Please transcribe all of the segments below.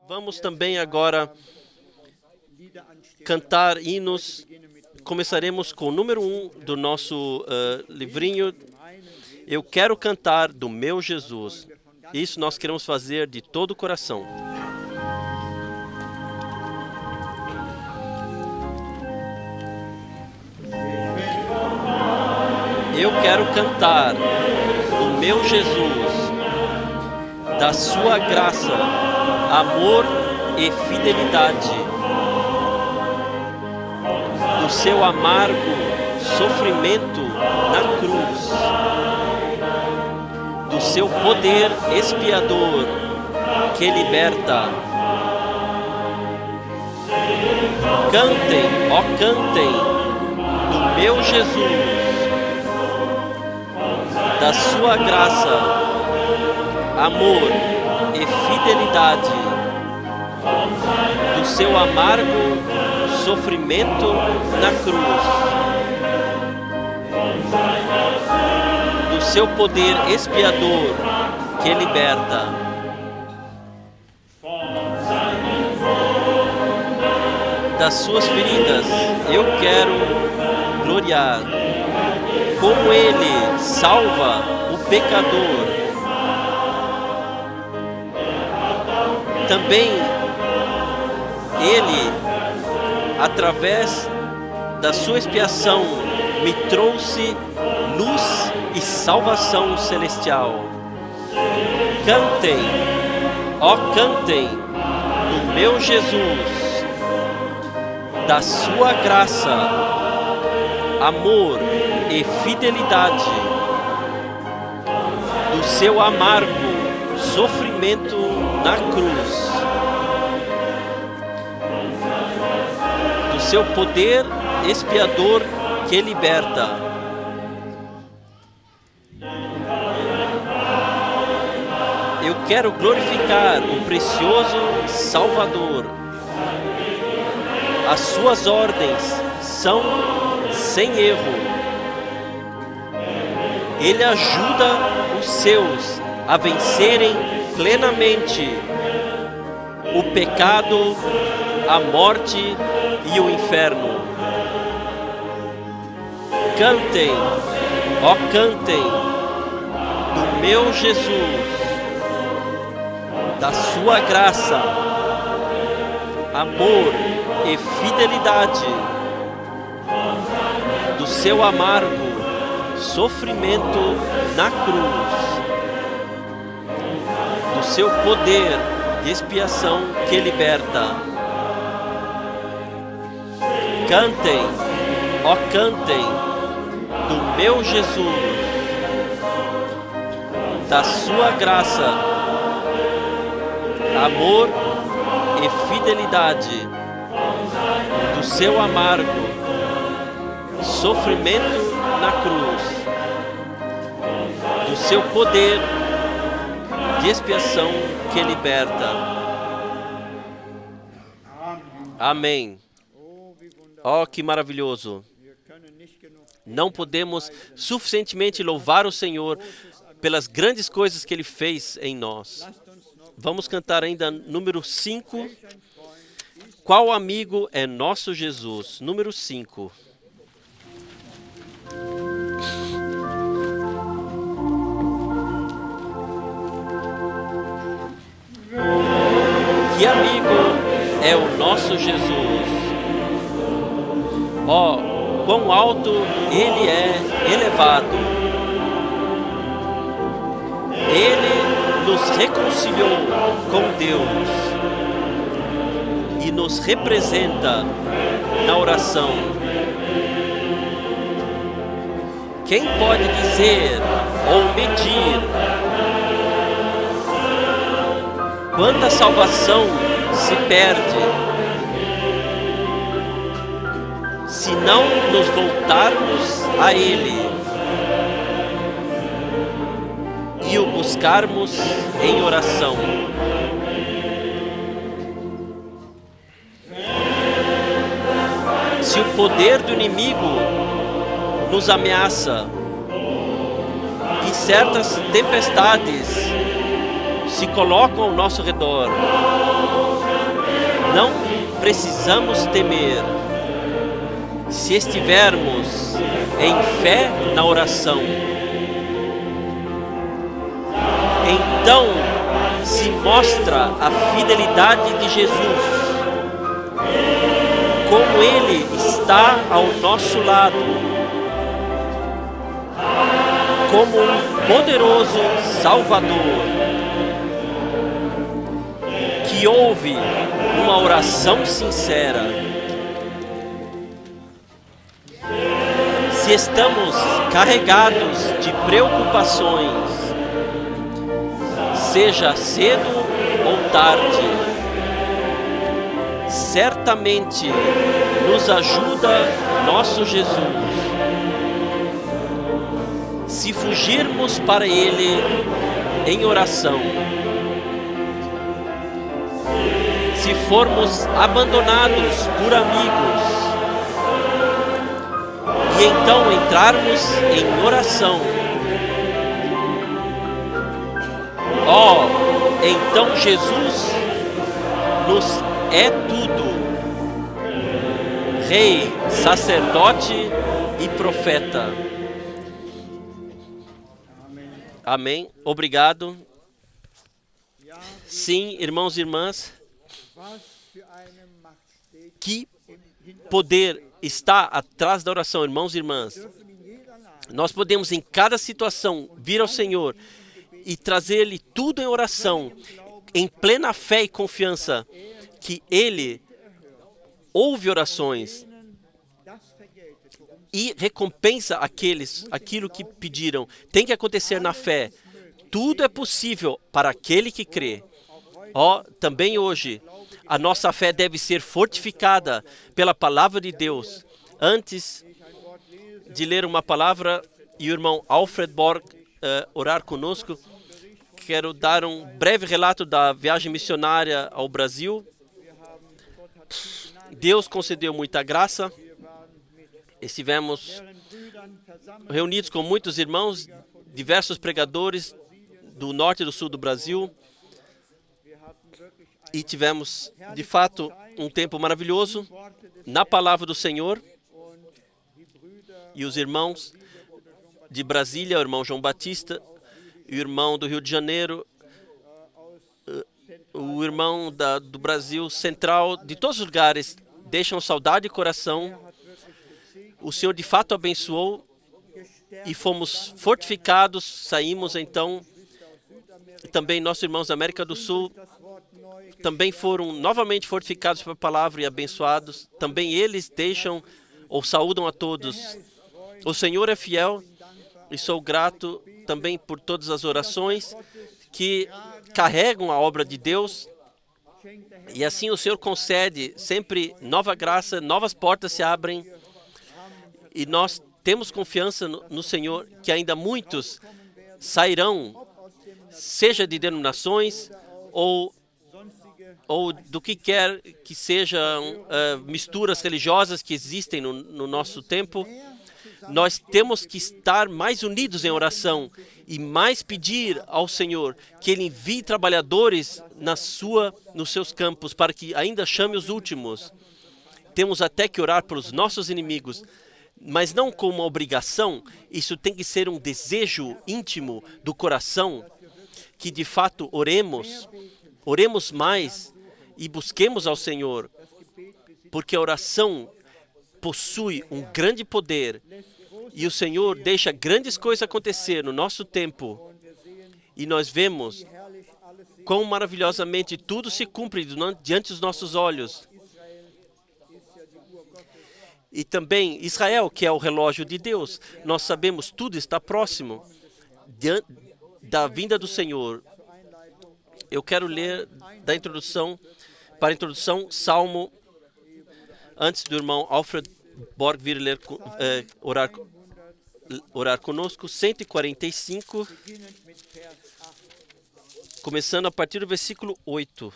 Vamos também agora cantar hinos. Começaremos com o número 1 do nosso livrinho. Eu quero cantar do meu Jesus. Isso nós queremos fazer de todo o coração. Eu quero cantar do meu Jesus, da sua graça, amor e fidelidade, do seu amargo sofrimento na cruz, do seu poder expiador que liberta. Cantem, ó cantem, do meu Jesus, da sua graça, amor e fidelidade, do seu amargo sofrimento na cruz, do seu poder expiador que liberta. Das suas feridas eu quero gloriar, como ele salva o pecador. Também ele, através da sua expiação, me trouxe luz e salvação celestial. Cantem, ó cantem, do meu Jesus, da sua graça, amor e fidelidade, do seu amargo sofrimento na cruz, do seu poder expiador que liberta. Eu quero glorificar o precioso Salvador. As suas ordens são sem erro. Ele ajuda os seus a vencerem plenamente o pecado, a morte e o inferno. Cantem, ó cantem, do meu Jesus, da sua graça, amor e fidelidade, do seu amargo sofrimento na cruz, do seu poder de expiação que liberta. Cantem, ó cantem, do meu Jesus, da sua graça, amor e fidelidade, do seu amargo sofrimento na cruz, do seu poder de expiação que liberta. Amém. Oh, que maravilhoso! Não podemos suficientemente louvar o Senhor pelas grandes coisas que Ele fez em nós. Vamos cantar ainda número 5. Qual amigo é nosso Jesus? Número 5. Que amigo é o nosso Jesus? Oh, quão alto ele é elevado. Ele nos reconciliou com Deus e nos representa na oração. Quem pode dizer ou medir quanta salvação se perde se não nos voltarmos a Ele e o buscarmos em oração? Se o poder do inimigo nos ameaça e certas tempestades se colocam ao nosso redor, Não precisamos temer se estivermos em fé na oração. Então se mostra a fidelidade de Jesus, como Ele está ao nosso lado, como um poderoso Salvador, que ouve uma oração sincera. Se estamos carregados de preocupações, seja cedo ou tarde, certamente nos ajuda nosso Jesus. Se fugirmos para Ele em oração, se formos abandonados por amigos, e então entrarmos em oração, então Jesus nos é tudo, Rei, sacerdote e profeta. Amém. Obrigado. Sim, irmãos e irmãs, que poder está atrás da oração, irmãos e irmãs. Nós podemos em cada situação vir ao Senhor e trazer-lhe tudo em oração, em plena fé e confiança que Ele ouve orações e recompensa aquilo que pediram. Tem que acontecer na fé. Tudo é possível para aquele que crê. Também hoje, a nossa fé deve ser fortificada pela palavra de Deus. Antes de ler uma palavra e o irmão Alfred Borg orar conosco, quero dar um breve relato da viagem missionária ao Brasil. Deus concedeu muita graça. Estivemos reunidos com muitos irmãos, diversos pregadores do norte e do sul do Brasil. E tivemos, de fato, um tempo maravilhoso na palavra do Senhor. E os irmãos de Brasília, o irmão João Batista, o irmão do Rio de Janeiro, o irmão do Brasil Central, de todos os lugares, deixam saudade de coração. O Senhor de fato abençoou e fomos fortificados. Saímos então, também nossos irmãos da América do Sul também foram novamente fortificados pela palavra e abençoados. Também eles deixam ou saúdam a todos. O Senhor é fiel e sou grato também por todas as orações que carregam a obra de Deus. E assim o Senhor concede sempre nova graça, novas portas se abrem. E nós temos confiança no Senhor que ainda muitos sairão, seja de denominações ou do que quer que sejam misturas religiosas que existem no nosso tempo. Nós temos que estar mais unidos em oração e mais pedir ao Senhor que Ele envie trabalhadores nos seus campos para que ainda chame os últimos. Temos até que orar pelos nossos inimigos, mas não como uma obrigação. Isso tem que ser um desejo íntimo do coração, que de fato oremos mais e busquemos ao Senhor, porque a oração possui um grande poder e o Senhor deixa grandes coisas acontecer no nosso tempo. E nós vemos quão maravilhosamente tudo se cumpre diante dos nossos olhos. E também Israel, que é o relógio de Deus. Nós sabemos tudo está próximo da vinda do Senhor. Eu quero ler para a introdução, Salmo, antes do irmão Alfred Borg vir ler, orar conosco, 145, começando a partir do versículo 8.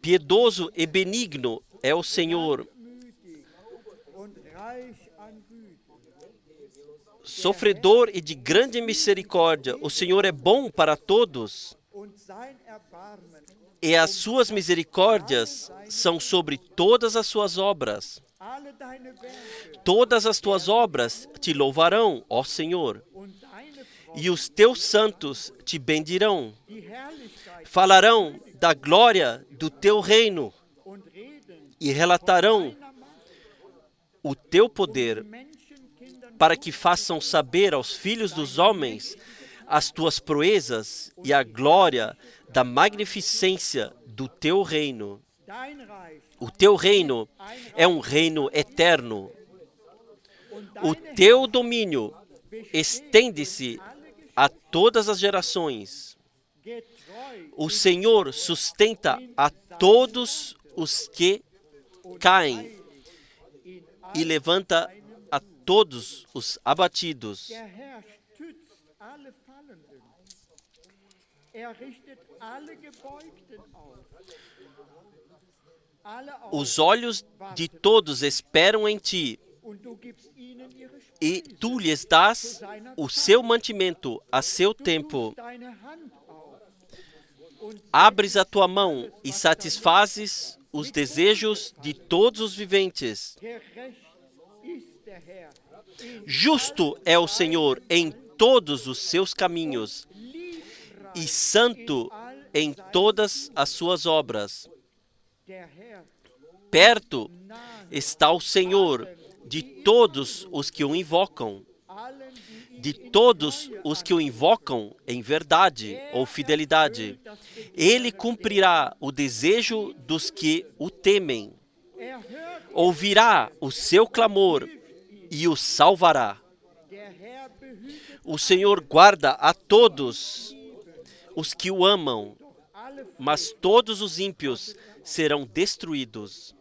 Piedoso e benigno é o Senhor, sofredor e de grande misericórdia. O Senhor é bom para todos, e as suas misericórdias são sobre todas as suas obras. Todas as tuas obras te louvarão, ó Senhor, e os teus santos te bendirão. Falarão da glória do teu reino e relatarão o teu poder, para que façam saber aos filhos dos homens as tuas proezas e a glória da magnificência do teu reino. O teu reino é um reino eterno. O teu domínio estende-se a todas as gerações. O Senhor sustenta a todos os que caem e levanta a todos os abatidos. Os olhos de todos esperam em ti, e tu lhes dás o seu mantimento a seu tempo. Abres a tua mão e satisfazes os desejos de todos os viventes. Justo é o Senhor em todos os seus caminhos, e santo em todas as suas obras. Perto está o Senhor de todos os que o invocam, de todos os que o invocam em verdade ou fidelidade. Ele cumprirá o desejo dos que o temem. Ouvirá o seu clamor e o salvará. O Senhor guarda a todos os que o amam, mas todos os ímpios serão destruídos.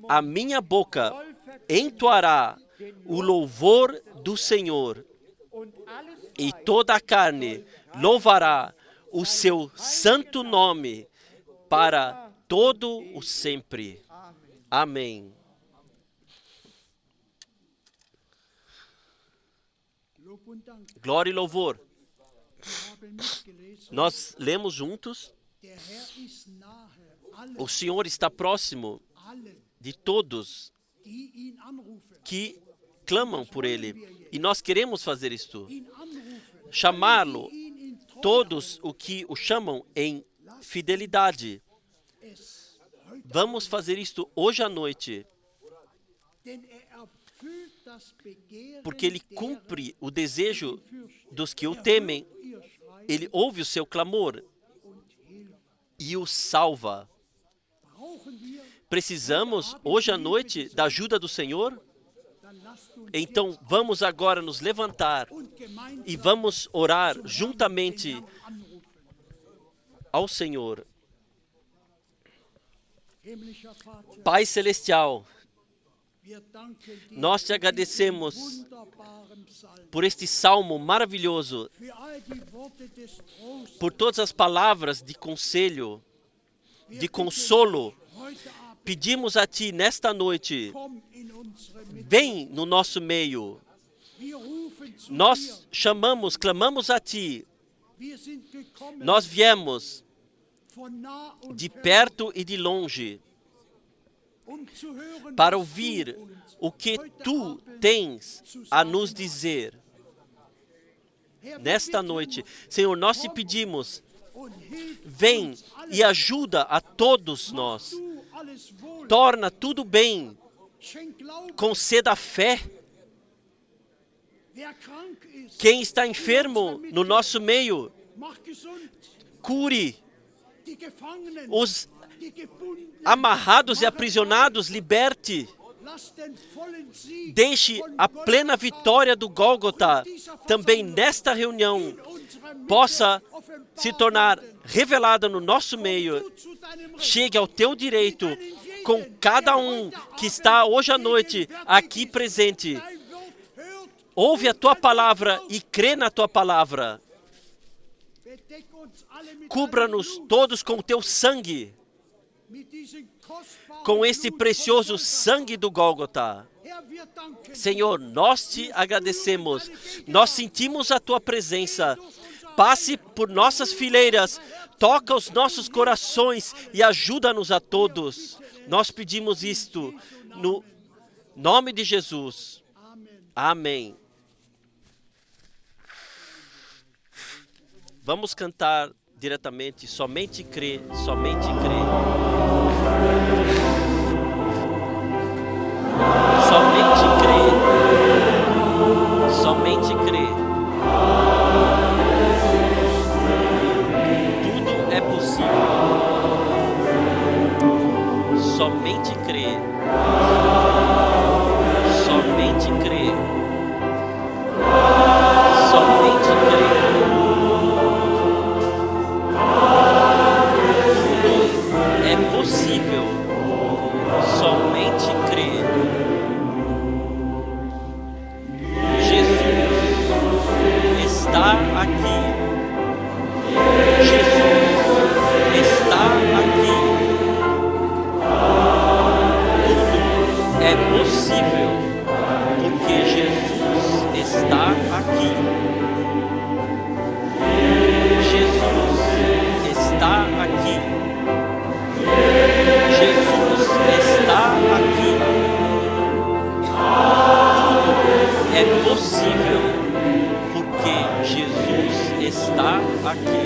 A minha boca entoará o louvor do Senhor, e toda a carne louvará o seu santo nome para todo o sempre. Amém. Glória e louvor. Nós lemos juntos. O Senhor está próximo de todos que clamam por Ele. E nós queremos fazer isto. Chamá-lo, todos os que o chamam em fidelidade. Vamos fazer isto hoje à noite. Porque Ele cumpre o desejo dos que o temem. Ele ouve o seu clamor e o salva. Precisamos hoje à noite da ajuda do Senhor? Então vamos agora nos levantar e vamos orar juntamente ao Senhor. Pai Celestial, nós te agradecemos por este salmo maravilhoso, por todas as palavras de conselho, de consolo. Pedimos a Ti nesta noite, vem no nosso meio. Nós chamamos, clamamos a Ti. Nós viemos de perto e de longe para ouvir o que Tu tens a nos dizer. Nesta noite, Senhor, nós te pedimos, vem e ajuda a todos nós. Torna tudo bem. Conceda fé. Quem está enfermo no nosso meio, cure. Os amarrados e aprisionados, liberte. Deixe a plena vitória do Gólgota também nesta reunião possa se tornar revelada no nosso meio. Chegue ao teu direito com cada um que está hoje à noite aqui presente. Ouve a tua palavra e crê na tua palavra. Cubra-nos todos com o teu sangue, com este precioso sangue do Gólgota. Senhor, nós te agradecemos. Nós sentimos a tua presença. Passe por nossas fileiras, toca os nossos corações e ajuda-nos a todos. Nós pedimos isto no nome de Jesus. Amém. Vamos cantar diretamente, somente crê, somente crê. Somente crê, somente crê. Tudo é possível. Somente crê. Somente crê. Somente crê. Tudo é possível. Somente crê. Jesus está aqui. Jesus está aqui. Tudo é possível porque Jesus está aqui. Jesus está aqui. Jesus está aqui. Tudo é possível porque Jesus está aqui.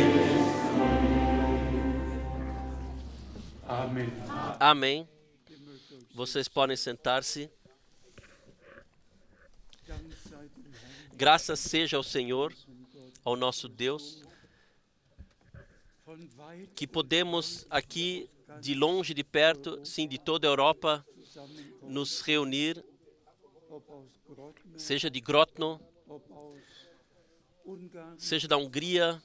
Amém. Amém. Vocês podem sentar-se. Graças seja ao Senhor, ao nosso Deus, que podemos aqui, de longe, de perto, sim, de toda a Europa, nos reunir, seja de Grodno, seja da Hungria,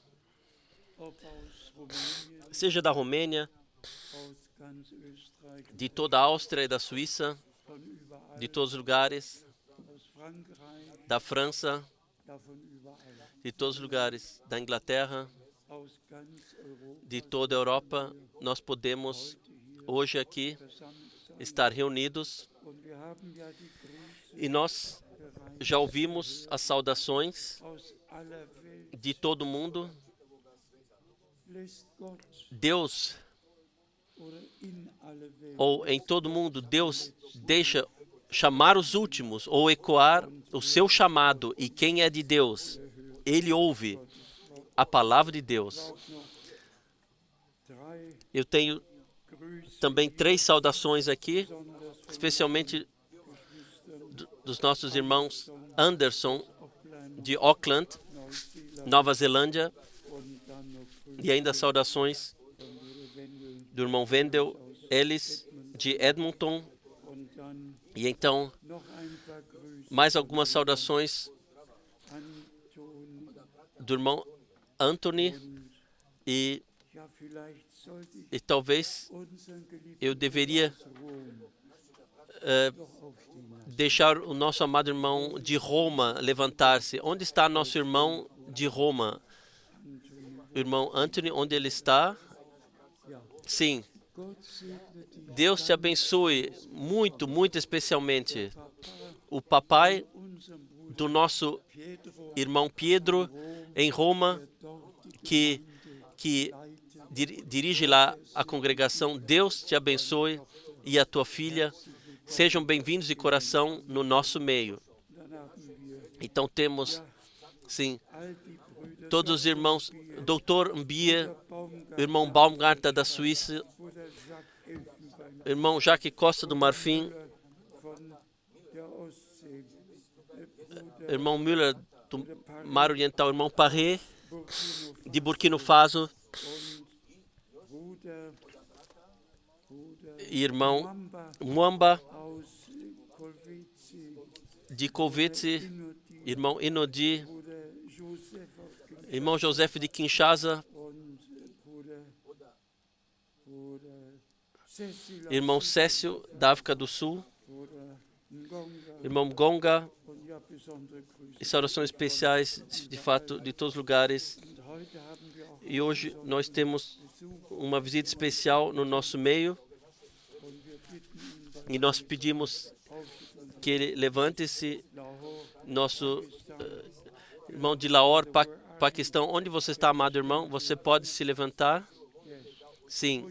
seja da Romênia, de toda a Áustria e da Suíça, de todos os lugares, da França, de todos os lugares, da Inglaterra, de toda a Europa, nós podemos hoje aqui estar reunidos e nós já ouvimos as saudações de todo mundo. Deus, ou em todo mundo, Deus deixa chamar os últimos ou ecoar o seu chamado, e quem é de Deus, ele ouve a palavra de Deus. Eu tenho também 3 saudações aqui, especialmente dos nossos irmãos Anderson, de Auckland, Nova Zelândia, e ainda saudações do irmão Wendel Ellis, de Edmonton, e então mais algumas saudações do irmão Anthony, e talvez eu deveria deixar o nosso amado irmão de Roma levantar-se. Onde está nosso irmão de Roma? O irmão Anthony, onde ele está? Sim. Deus te abençoe muito, muito especialmente. O papai do nosso irmão Pedro em Roma, que dirige lá a congregação. Deus te abençoe, e a tua filha. Sejam bem-vindos de coração no nosso meio. Então temos, sim, todos os irmãos, Dr. Mbia, irmão Baumgartner da Suíça, irmão Jacques Costa do Marfim, irmão Müller do Mar Oriental, irmão Parré de Burkina Faso, e irmão Mwamba de Kolwezi, irmão Inodi, irmão José de Kinshasa, irmão Cécio da África do Sul, irmão Gonga, e saudações especiais, de fato, de todos os lugares. E hoje nós temos uma visita especial no nosso meio, e nós pedimos que ele levante-se, nosso irmão de Lahore, Paquistão. Onde você está, amado irmão? Você pode se levantar? Sim.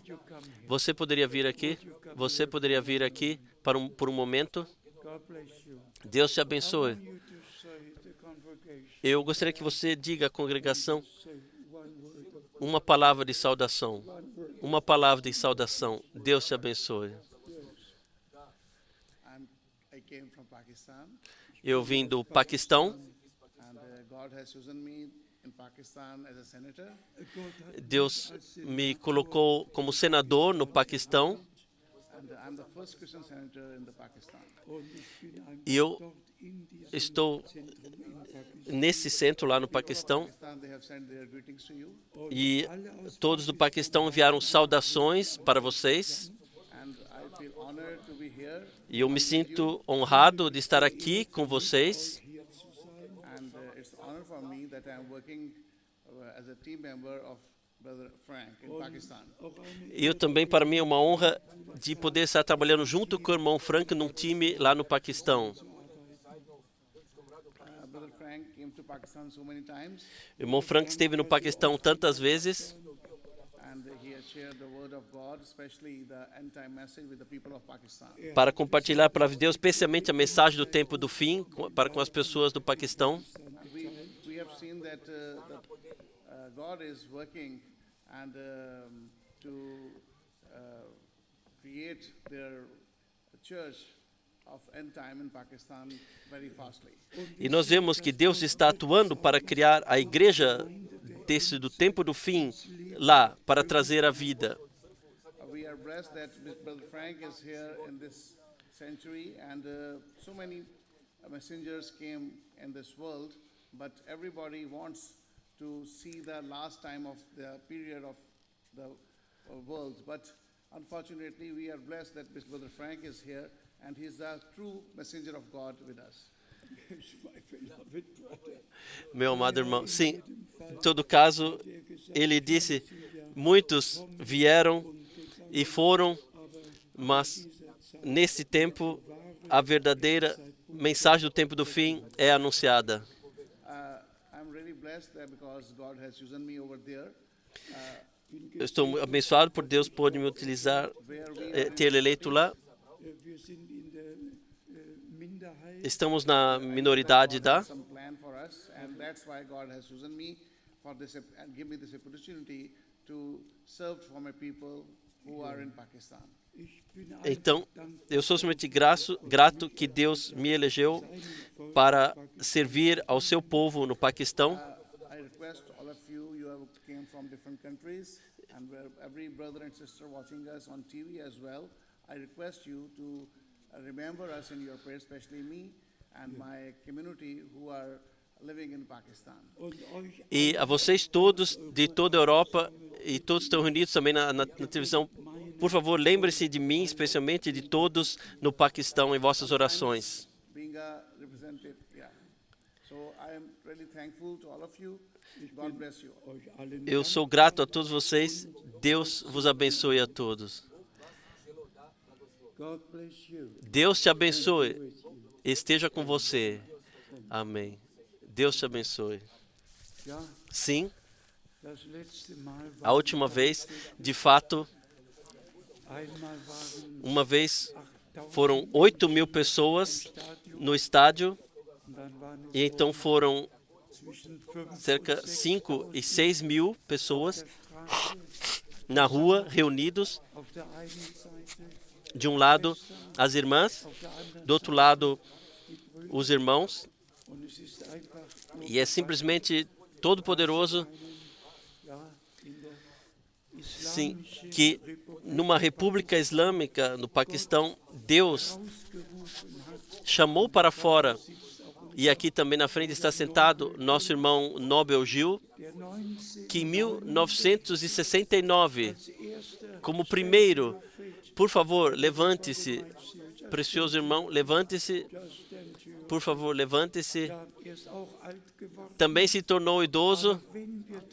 Você poderia vir aqui? Você poderia vir aqui por um momento? Deus te abençoe. Eu gostaria que você diga à congregação uma palavra de saudação. Uma palavra de saudação. Deus te abençoe. Eu vim do Paquistão. Deus me colocou como senador no Paquistão. E eu estou nesse centro lá no Paquistão. E todos do Paquistão enviaram saudações para vocês. E eu me sinto honrado de estar aqui com vocês. E eu também, para mim, é uma honra de poder estar trabalhando junto com o irmão Frank num time lá no Paquistão. O irmão Frank esteve no Paquistão tantas vezes. Para compartilhar a palavra de Deus, especialmente a mensagem do tempo do fim, para com as pessoas do Paquistão. God is working and to create their church of end time in Pakistan very fastly. E nós vemos que Deus está atuando para criar a igreja do tempo do fim lá, para trazer a vida. We are blessed that Brother Frank is here in this century and so many messengers came in this world, but everybody wants to see the last time of the period of the world. But unfortunately, we are blessed that Brother Frank is here, and he's the true messenger of God with us. Meu amado irmão, sim, em todo caso, ele disse, muitos vieram e foram, mas nesse tempo, a verdadeira mensagem do tempo do fim é anunciada. Eu estou abençoado por Deus por me utilizar, ter eleito lá. Estamos na minoridade da. Então, eu sou somente grato que Deus me elegeu para servir ao seu povo no Paquistão. E a vocês todos de toda a Europa e todos estão reunidos também na televisão, por favor, lembre-se de mim, especialmente de todos no Paquistão em vossas orações. Eu sou grato a todos vocês. Deus vos abençoe a todos. Deus te abençoe. Esteja com você. Amém. Deus te abençoe. Sim, a última vez, de fato, uma vez foram 8.000 pessoas no estádio, e então foram cerca de 5 e 6 mil pessoas na rua, reunidos. De um lado, as irmãs, do outro lado, os irmãos. E é simplesmente todo-poderoso, sim, que numa república islâmica no Paquistão, Deus chamou para fora. E aqui também na frente está sentado nosso irmão Nobel Gil, que em 1969, como primeiro, por favor, levante-se, precioso irmão, levante-se, por favor, levante-se. Também se tornou idoso,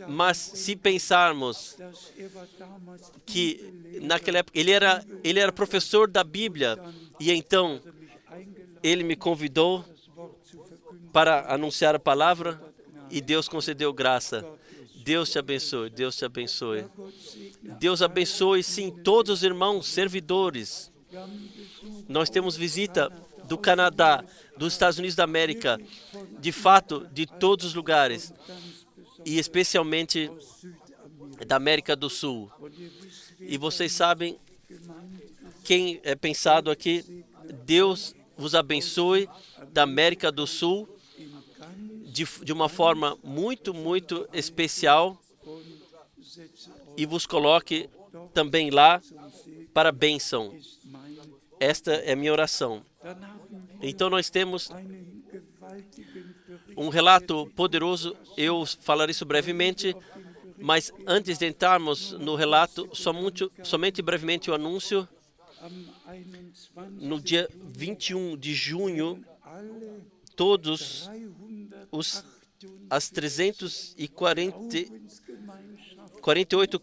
mas se pensarmos que naquela época ele era professor da Bíblia, e então ele me convidou para anunciar a palavra e Deus concedeu graça. Deus te abençoe, Deus te abençoe. Deus abençoe, sim, todos os irmãos servidores. Nós temos visita do Canadá, dos Estados Unidos da América, de fato, de todos os lugares, e especialmente da América do Sul. E vocês sabem, quem é pensado aqui, Deus vos abençoe da América do Sul de uma forma muito, muito especial e vos coloque também lá para a bênção. Esta é a minha oração. Então nós temos um relato poderoso, eu falarei isso brevemente, mas antes de entrarmos no relato, somente brevemente o anúncio. No dia 21 de junho, todos as 348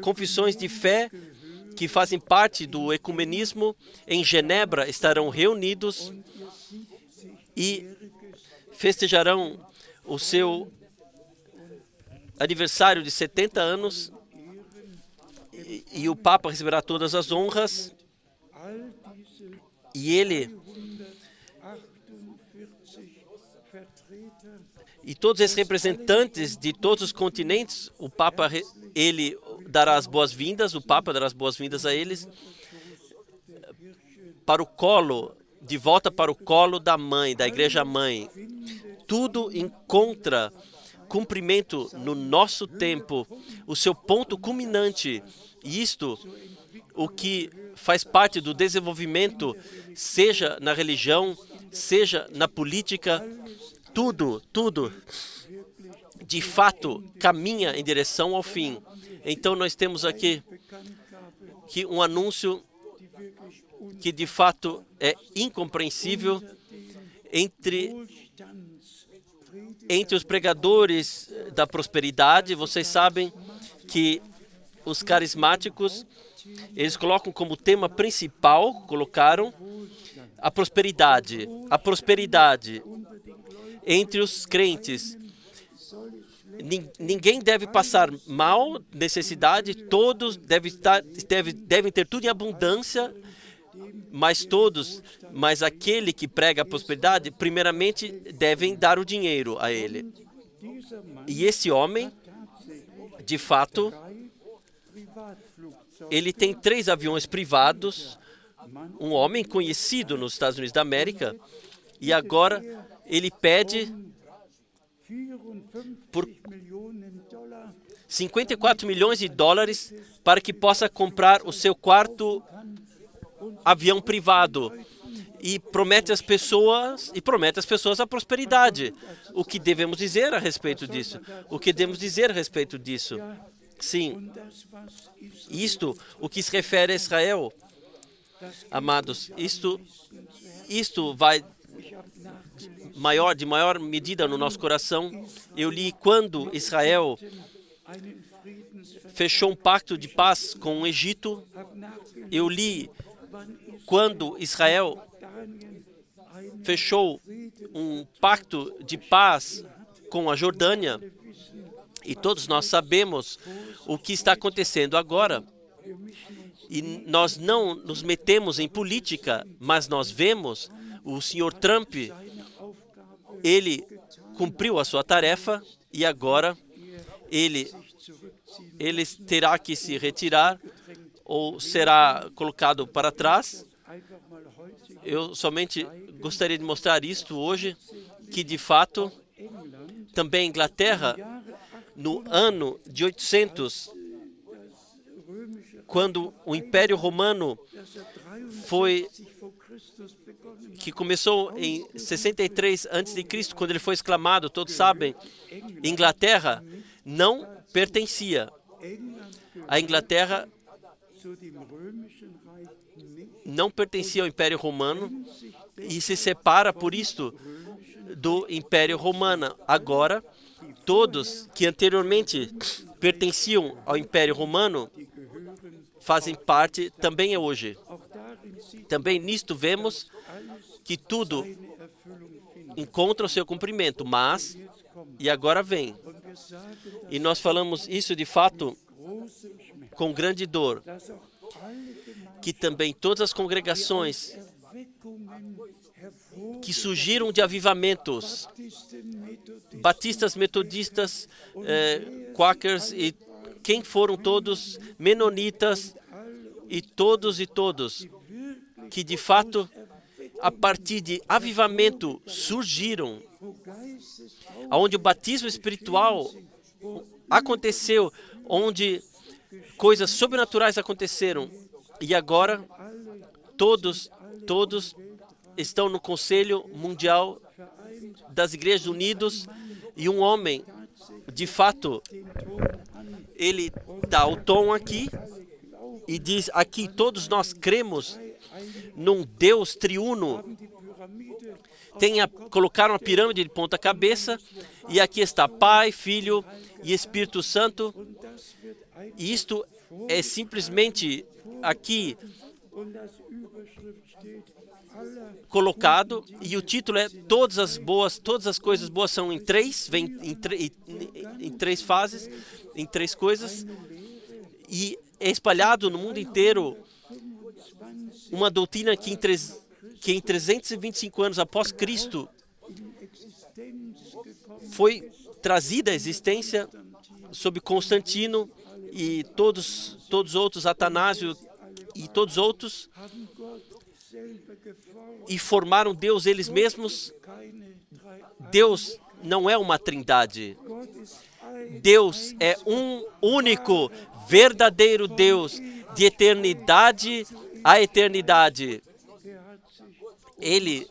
confissões de fé que fazem parte do ecumenismo em Genebra estarão reunidos e festejarão o seu aniversário de 70 anos e o Papa receberá todas as honras e ele e todos esses representantes de todos os continentes, o Papa ele dará as boas-vindas, o Papa dará as boas-vindas a eles para o colo, de volta para o colo da mãe, da Igreja Mãe. Tudo encontra cumprimento no nosso tempo, o seu ponto culminante. E isto, o que faz parte do desenvolvimento, seja na religião, seja na política, tudo, de fato, caminha em direção ao fim. Então, nós temos aqui que um anúncio que, de fato, é incompreensível entre os pregadores da prosperidade. Vocês sabem que os carismáticos, eles colocam como tema principal, colocaram a prosperidade entre os crentes. Ninguém deve passar mal, necessidade, todos devem ter tudo em abundância, mas aquele que prega a prosperidade, primeiramente devem dar o dinheiro a ele. E esse homem, de fato, ele tem 3 aviões privados, um homem conhecido nos Estados Unidos da América, e agora ele pede por 54 milhões de dólares para que possa comprar o seu 4º avião privado e promete às pessoas a prosperidade. O que devemos dizer a respeito disso? Sim, o que se refere a Israel, amados, isto vai de maior medida no nosso coração. Eu li quando Israel fechou um pacto de paz com o Egito. Eu li quando Israel fechou um pacto de paz com a Jordânia. E todos nós sabemos o que está acontecendo agora. E nós não nos metemos em política, mas nós vemos o senhor Trump, ele cumpriu a sua tarefa e agora ele terá que se retirar ou será colocado para trás. Eu somente gostaria de mostrar isto hoje, que de fato também a Inglaterra, no ano de 800, quando o Império Romano que começou em 63 a.C., quando ele foi exclamado, todos sabem, Inglaterra não pertencia. A Inglaterra não pertencia ao Império Romano e se separa, por isto, do Império Romano. Agora, todos que anteriormente pertenciam ao Império Romano fazem parte também hoje. Também nisto vemos que tudo encontra o seu cumprimento, mas, e agora vem, e nós falamos isso de fato com grande dor, que também todas as congregações que surgiram de avivamentos, batistas, metodistas, quakers e quem foram todos, menonitas e todos, que de fato, a partir de avivamento, surgiram, onde o batismo espiritual aconteceu, onde coisas sobrenaturais aconteceram, e agora todos estão no Conselho Mundial das Igrejas Unidas, e um homem, de fato, ele dá o tom aqui e diz aqui, todos nós cremos num Deus triuno. Colocaram a pirâmide de ponta cabeça, e aqui está Pai, Filho e Espírito Santo, e isto é simplesmente aqui colocado, e o título é todas as coisas boas são em três, vem em três fases, em três coisas, e é espalhado no mundo inteiro uma doutrina que em 325 anos após Cristo foi trazida à existência sob Constantino e todos os outros, Atanásio e todos os outros, e formaram Deus eles mesmos. Deus não é uma trindade. Deus é um único, verdadeiro Deus, de eternidade a eternidade. Ele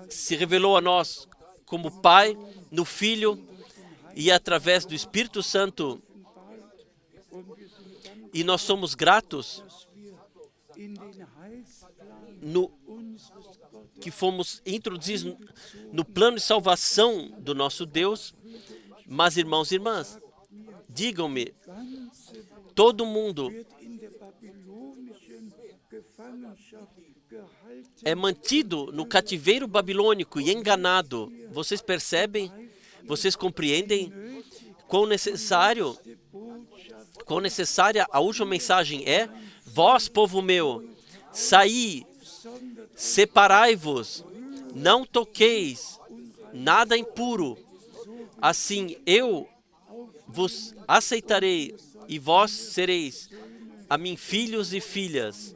se revelou a nós como Pai, no Filho e através do Espírito Santo. E nós somos gratos que fomos introduzidos no plano de salvação do nosso Deus. Mas, irmãos e irmãs, digam-me, todo mundo é mantido no cativeiro babilônico e enganado. Vocês percebem? Vocês compreendem quão necessária a última mensagem é? Vós, povo meu, saí, separai-vos, não toqueis nada impuro. Assim eu vos aceitarei e vós sereis a mim filhos e filhas.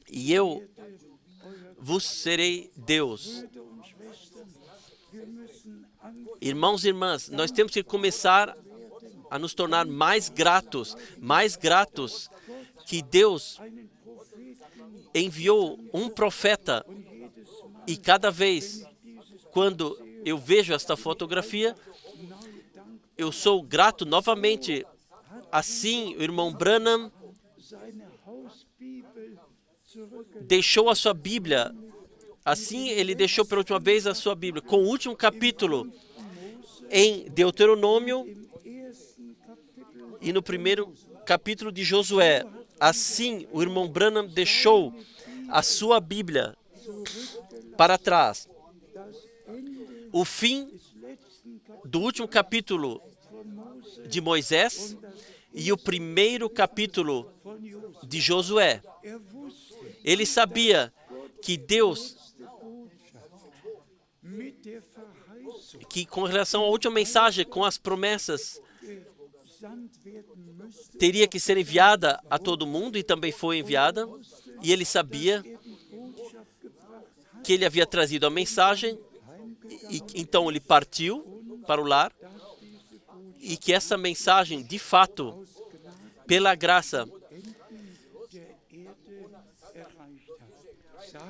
E eu vos serei Deus. Irmãos e irmãs, nós temos que começar a nos tornar mais gratos que Deus enviou um profeta, e cada vez quando eu vejo esta fotografia, eu sou grato novamente. Assim, o irmão Branham deixou a sua Bíblia. Assim, ele deixou pela última vez a sua Bíblia, com o último capítulo em Deuteronômio e no primeiro capítulo de Josué. Assim, o irmão Branham deixou a sua Bíblia para trás. O fim do último capítulo de Moisés e o primeiro capítulo de Josué. Ele sabia que Deus, que com relação à última mensagem, com as promessas, teria que ser enviada a todo mundo, e também foi enviada, e ele sabia que ele havia trazido a mensagem, e então ele partiu para o lar, e que essa mensagem, de fato, pela graça,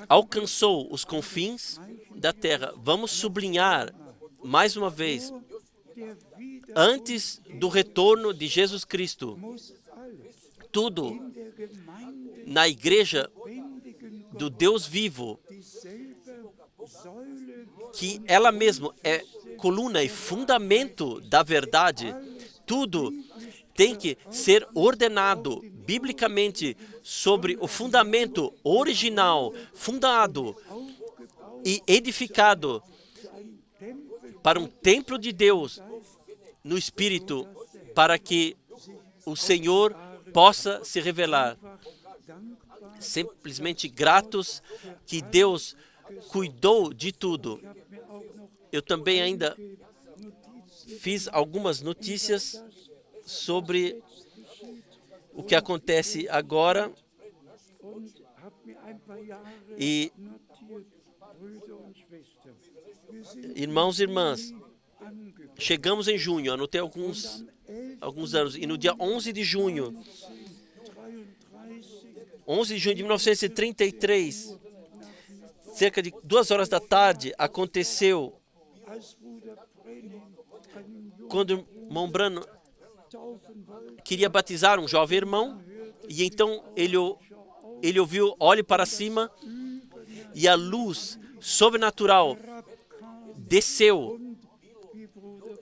alcançou os confins da terra. Vamos sublinhar mais uma vez, antes do retorno de Jesus Cristo, tudo na igreja do Deus vivo, que ela mesma é coluna e fundamento da verdade, tudo tem que ser ordenado biblicamente sobre o fundamento original, fundado e edificado para um templo de Deus no Espírito, para que o Senhor possa se revelar. Simplesmente gratos que Deus cuidou de tudo. Eu também ainda fiz algumas notícias sobre o que acontece agora. E, irmãos e irmãs, chegamos em junho, anotei alguns anos, e no dia 11 de junho de 1933, cerca de 2 horas da tarde, aconteceu quando o irmão Branham queria batizar um jovem irmão, e então ele ouviu, olhe para cima, e a luz sobrenatural desceu.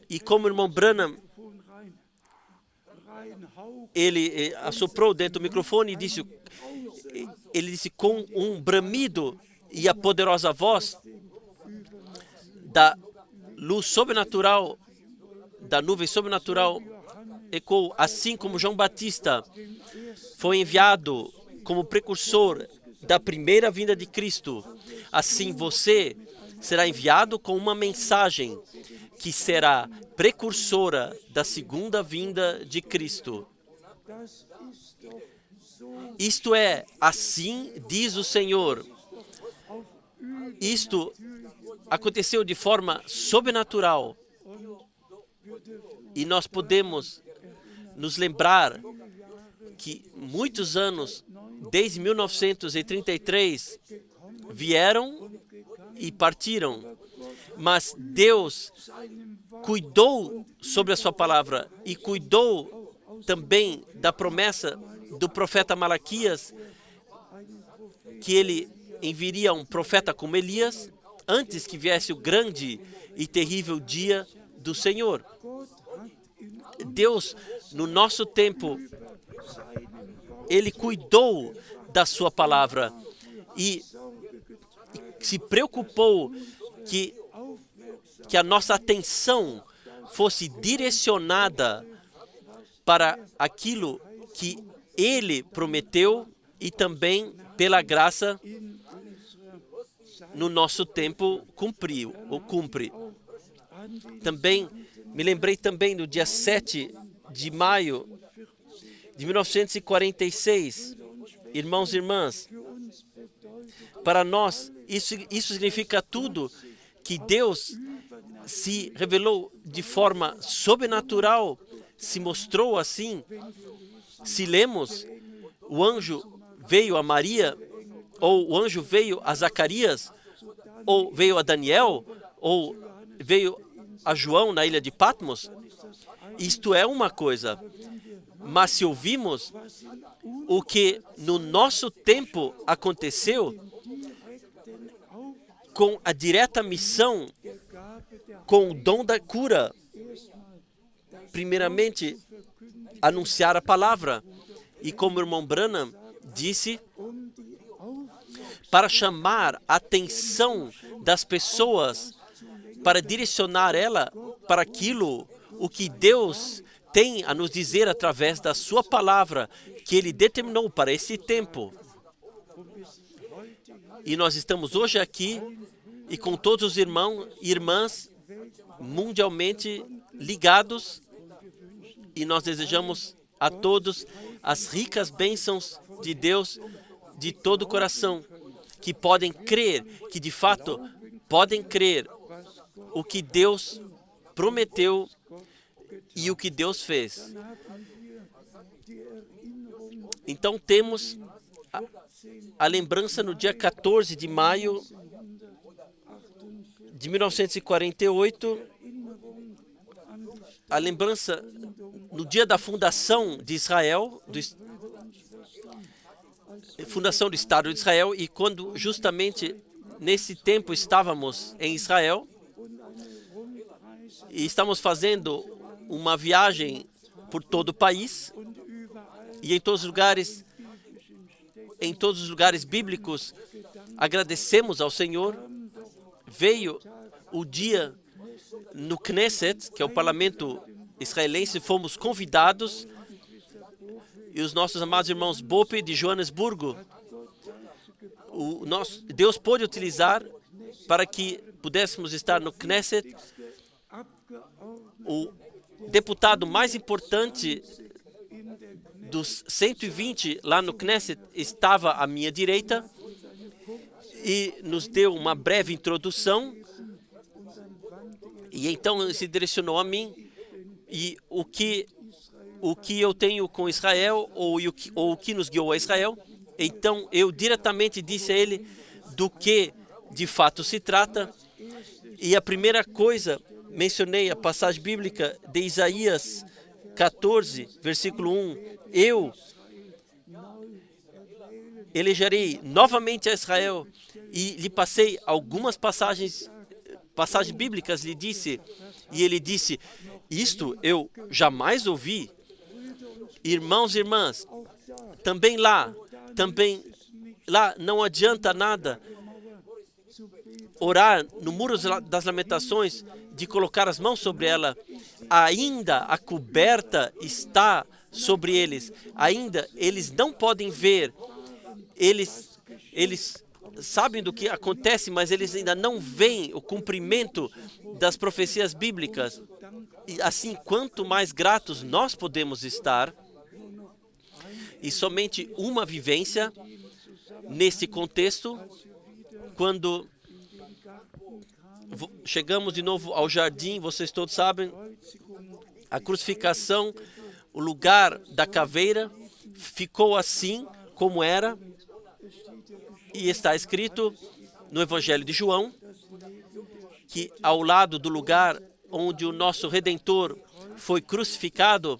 E como o irmão Branham, ele assoprou dentro do microfone e disse, com um bramido e a poderosa voz da luz sobrenatural, da nuvem sobrenatural, ecoou, assim como João Batista foi enviado como precursor da primeira vinda de Cristo, assim você será enviado com uma mensagem que será precursora da segunda vinda de Cristo. Isto é, assim diz o Senhor. Isto aconteceu de forma sobrenatural. E nós podemos nos lembrar que muitos anos, desde 1933, vieram e partiram. Mas Deus cuidou sobre a sua palavra e cuidou também da promessa do profeta Malaquias, que ele enviaria um profeta como Elias, antes que viesse o grande e terrível dia do Senhor. Deus, no nosso tempo, Ele cuidou da sua palavra e se preocupou que a nossa atenção fosse direcionada para aquilo que Ele prometeu e também, pela graça, no nosso tempo cumpre. Também me lembrei também do dia 7 de maio de 1946. Irmãos e irmãs, para nós isso significa tudo, que Deus se revelou de forma sobrenatural, se mostrou assim. Se lemos, o anjo veio a Maria, ou o anjo veio a Zacarias, ou veio a Daniel, ou veio a João na ilha de Patmos, isto é uma coisa. Mas se ouvimos o que no nosso tempo aconteceu, com a direta missão, com o dom da cura, primeiramente, anunciar a palavra. E como o irmão Branham disse, para chamar a atenção das pessoas, para direcionar ela para aquilo, o que Deus tem a nos dizer através da sua palavra, que Ele determinou para esse tempo. E nós estamos hoje aqui, e com todos os irmãos e irmãs mundialmente ligados, e nós desejamos a todos as ricas bênçãos de Deus de todo o coração, que podem crer, que de fato podem crer o que Deus prometeu e o que Deus fez. Então temos a lembrança no dia 14 de maio de 1948, a lembrança no dia da fundação de Israel, fundação do Estado de Israel, e quando justamente nesse tempo estávamos em Israel e estamos fazendo uma viagem por todo o país, e em todos os lugares bíblicos agradecemos ao Senhor veio o dia no Knesset, que é o parlamento israelense, fomos convidados, e os nossos amados irmãos Bope de Joanesburgo, Deus pôde utilizar para que pudéssemos estar no Knesset. O deputado mais importante dos 120 lá no Knesset estava à minha direita e nos deu uma breve introdução. E então ele se direcionou a mim, e o que eu tenho com Israel, ou o que nos guiou a Israel. Então eu diretamente disse a ele do que de fato se trata. E a primeira coisa, mencionei a passagem bíblica de Isaías 14, versículo 1. Eu elegerei novamente a Israel, e lhe passei algumas passagens bíblicas, lhe disse, e ele disse: isto eu jamais ouvi. Irmãos e irmãs, também lá não adianta nada orar no muro das lamentações, de colocar as mãos sobre ela. Ainda a coberta está sobre eles. Ainda eles não podem ver. Eles sabem do que acontece, mas eles ainda não veem o cumprimento das profecias bíblicas. E assim, quanto mais gratos nós podemos estar, e somente uma vivência nesse contexto, quando chegamos de novo ao jardim, vocês todos sabem, a crucificação, o lugar da caveira ficou assim como era, e está escrito no Evangelho de João que ao lado do lugar onde o nosso Redentor foi crucificado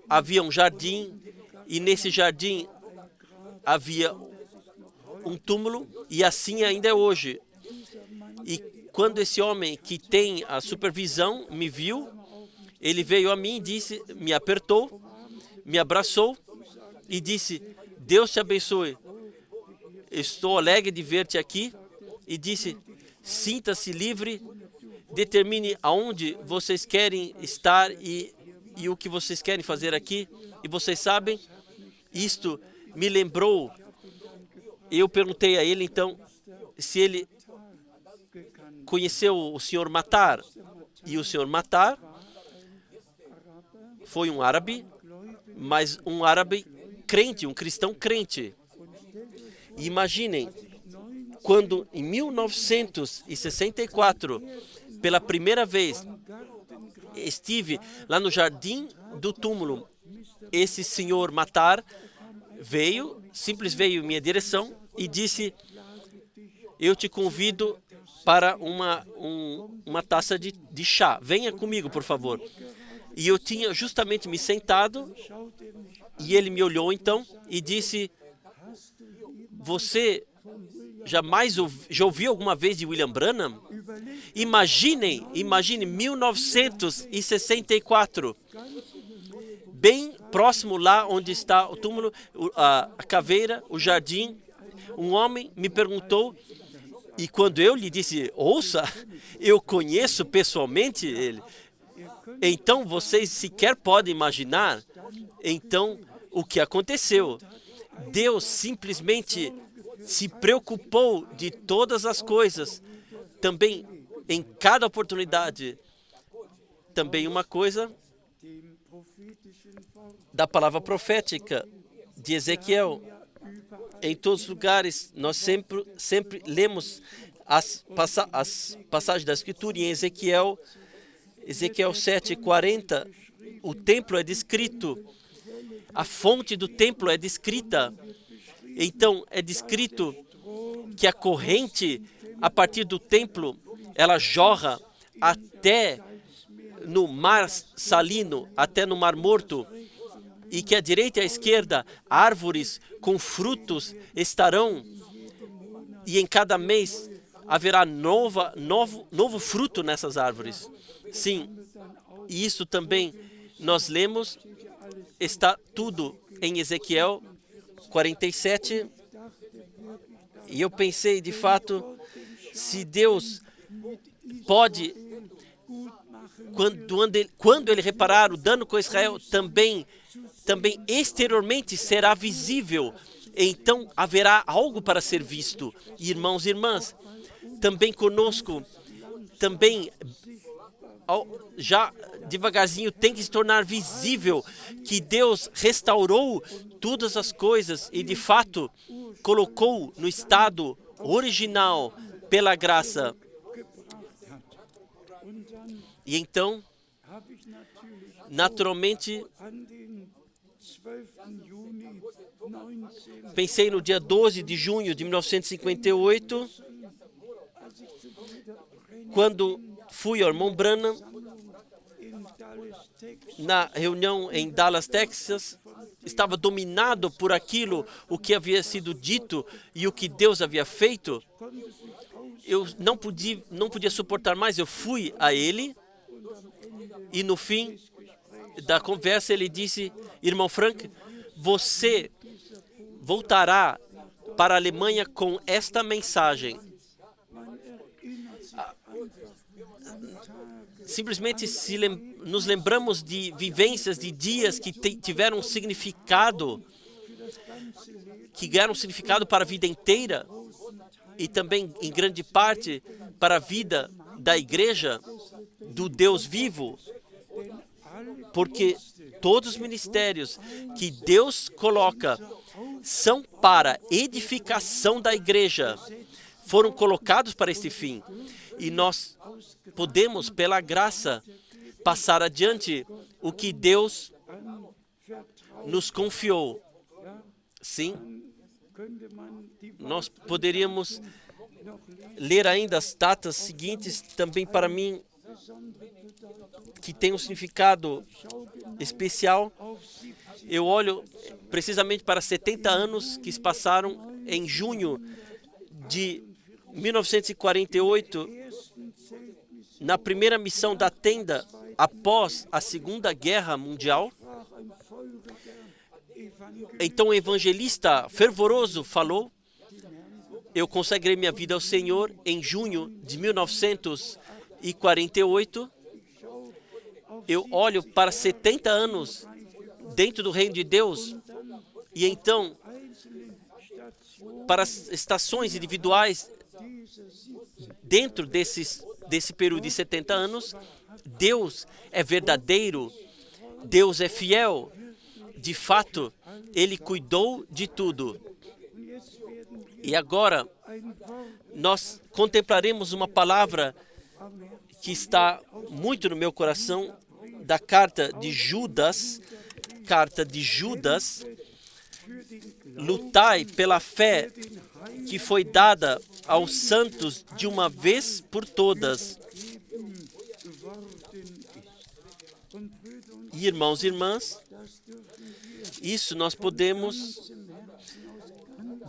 havia um jardim, e nesse jardim havia um túmulo, e assim ainda é hoje. E quando esse homem que tem a supervisão me viu, ele veio a mim e disse, me apertou, me abraçou e disse: Deus te abençoe, estou alegre de ver-te aqui. E disse: sinta-se livre, determine aonde vocês querem estar e o que vocês querem fazer aqui. E vocês sabem, isto me lembrou. Eu perguntei a ele então se ele conheceu o Sr. Matar, e o Sr. Matar foi um árabe, mas um árabe crente, um cristão crente. E imaginem, quando em 1964, pela primeira vez, estive lá no jardim do túmulo, esse Sr. Matar veio em minha direção e disse: eu te convido para uma taça de chá. Venha comigo, por favor. E eu tinha justamente me sentado, e ele me olhou então e disse: você já ouviu alguma vez de William Branham? Imagine 1964, bem próximo lá onde está o túmulo, a caveira, o jardim. Um homem me perguntou, e quando eu lhe disse: ouça, eu conheço pessoalmente ele. Então vocês sequer podem imaginar então o que aconteceu. Deus simplesmente se preocupou de todas as coisas, também em cada oportunidade. Também uma coisa da palavra profética de Ezequiel. Em todos os lugares, nós sempre lemos as passagens da Escritura. Em Ezequiel 7:40, o templo é descrito, a fonte do templo é descrita. Então, é descrito que a corrente, a partir do templo, ela jorra até no mar salino, até no mar morto, e que à direita e à esquerda, árvores com frutos estarão, e em cada mês haverá novo fruto nessas árvores. Sim, e isso também nós lemos, está tudo em Ezequiel 47, e eu pensei, de fato, Se Deus pode, quando ele reparar o dano com Israel, também exteriormente será visível. Então haverá algo para ser visto. Irmãos e irmãs, também conosco, também já devagarzinho tem que se tornar visível que Deus restaurou todas as coisas e de fato colocou no estado original pela graça. E então, naturalmente, pensei no dia 12 de junho de 1958, quando fui ao irmão Branham, na reunião em Dallas, Texas, estava dominado por aquilo, o que havia sido dito e o que Deus havia feito. Eu não podia suportar mais, eu fui a ele e no fim da conversa ele disse: irmão Frank, você voltará para a Alemanha com esta mensagem. Simplesmente nos lembramos de vivências, de dias que tiveram significado, que ganharam significado para a vida inteira e também, em grande parte, para a vida da igreja, do Deus vivo. Porque todos os ministérios que Deus coloca são para edificação da igreja, foram colocados para este fim. E nós podemos, pela graça, passar adiante o que Deus nos confiou. Sim, nós poderíamos ler ainda as datas seguintes, também para mim, que tem um significado especial. Eu olho precisamente para 70 anos que se passaram em junho de 1948, na primeira missão da tenda após a Segunda Guerra Mundial. Então o evangelista fervoroso falou: eu consagrei minha vida ao Senhor em junho de 1948. Eu olho para 70 anos dentro do reino de Deus e então para as estações individuais dentro desse período de 70 anos. Deus é verdadeiro, Deus é fiel. De fato, Ele cuidou de tudo. E agora, nós contemplaremos uma palavra que está muito no meu coração, da carta de Judas. Carta de Judas: lutai pela fé que foi dada aos santos de uma vez por todas. E irmãos e irmãs, isso nós podemos,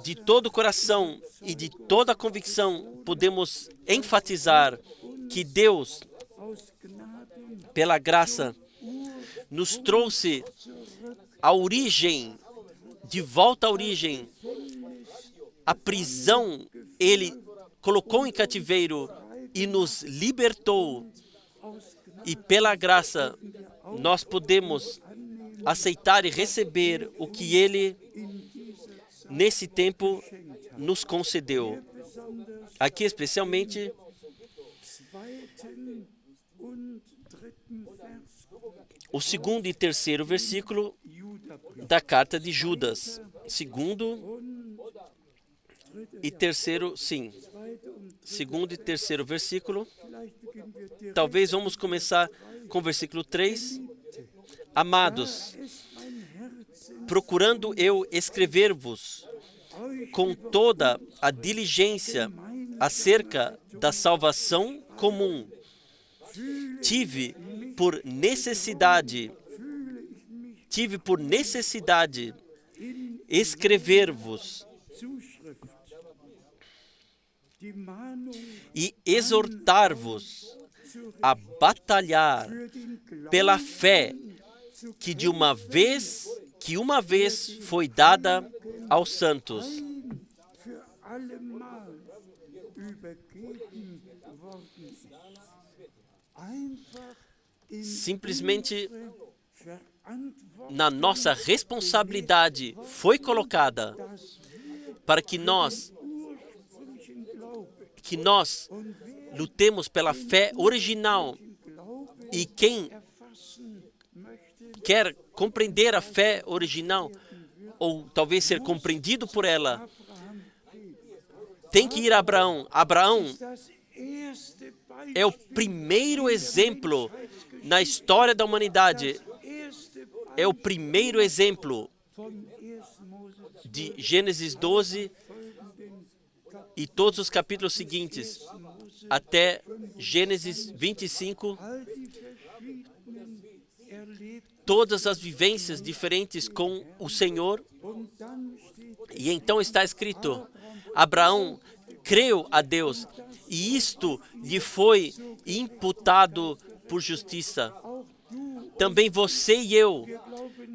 de todo o coração e de toda a convicção, podemos enfatizar que Deus, pela graça, nos trouxe a origem, de volta à origem. A prisão, Ele colocou em cativeiro e nos libertou. E pela graça, nós podemos aceitar e receber o que Ele, nesse tempo, nos concedeu. Aqui, especialmente, o segundo e terceiro versículo da carta de Judas. Segundo e terceiro, sim. Segundo e terceiro versículo. Talvez vamos começar com o versículo 3. Amados, procurando eu escrever-vos com toda a diligência acerca da salvação comum, tive por necessidade escrever-vos e exortar-vos a batalhar pela fé que uma vez foi dada aos santos. simplesmente na nossa responsabilidade foi colocada para que nós lutemos pela fé original. E quem quer compreender a fé original, ou talvez ser compreendido por ela, tem que ir a Abraão. Abraão é o primeiro exemplo na história da humanidade. É o primeiro exemplo de Gênesis 12 e todos os capítulos seguintes, até Gênesis 25, todas as vivências diferentes com o Senhor. E então está escrito, Abraão creu a Deus, e isto lhe foi imputado por justiça. Também você e eu,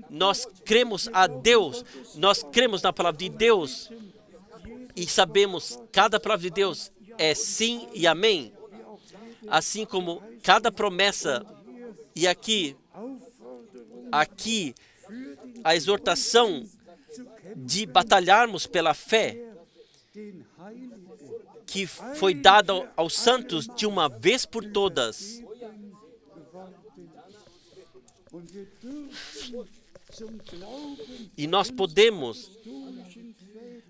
nós cremos a Deus, nós cremos na palavra de Deus, e sabemos cada palavra de Deus é sim e amém. Assim como cada promessa, e aqui a exortação de batalharmos pela fé, que foi dada aos santos de uma vez por todas. E nós podemos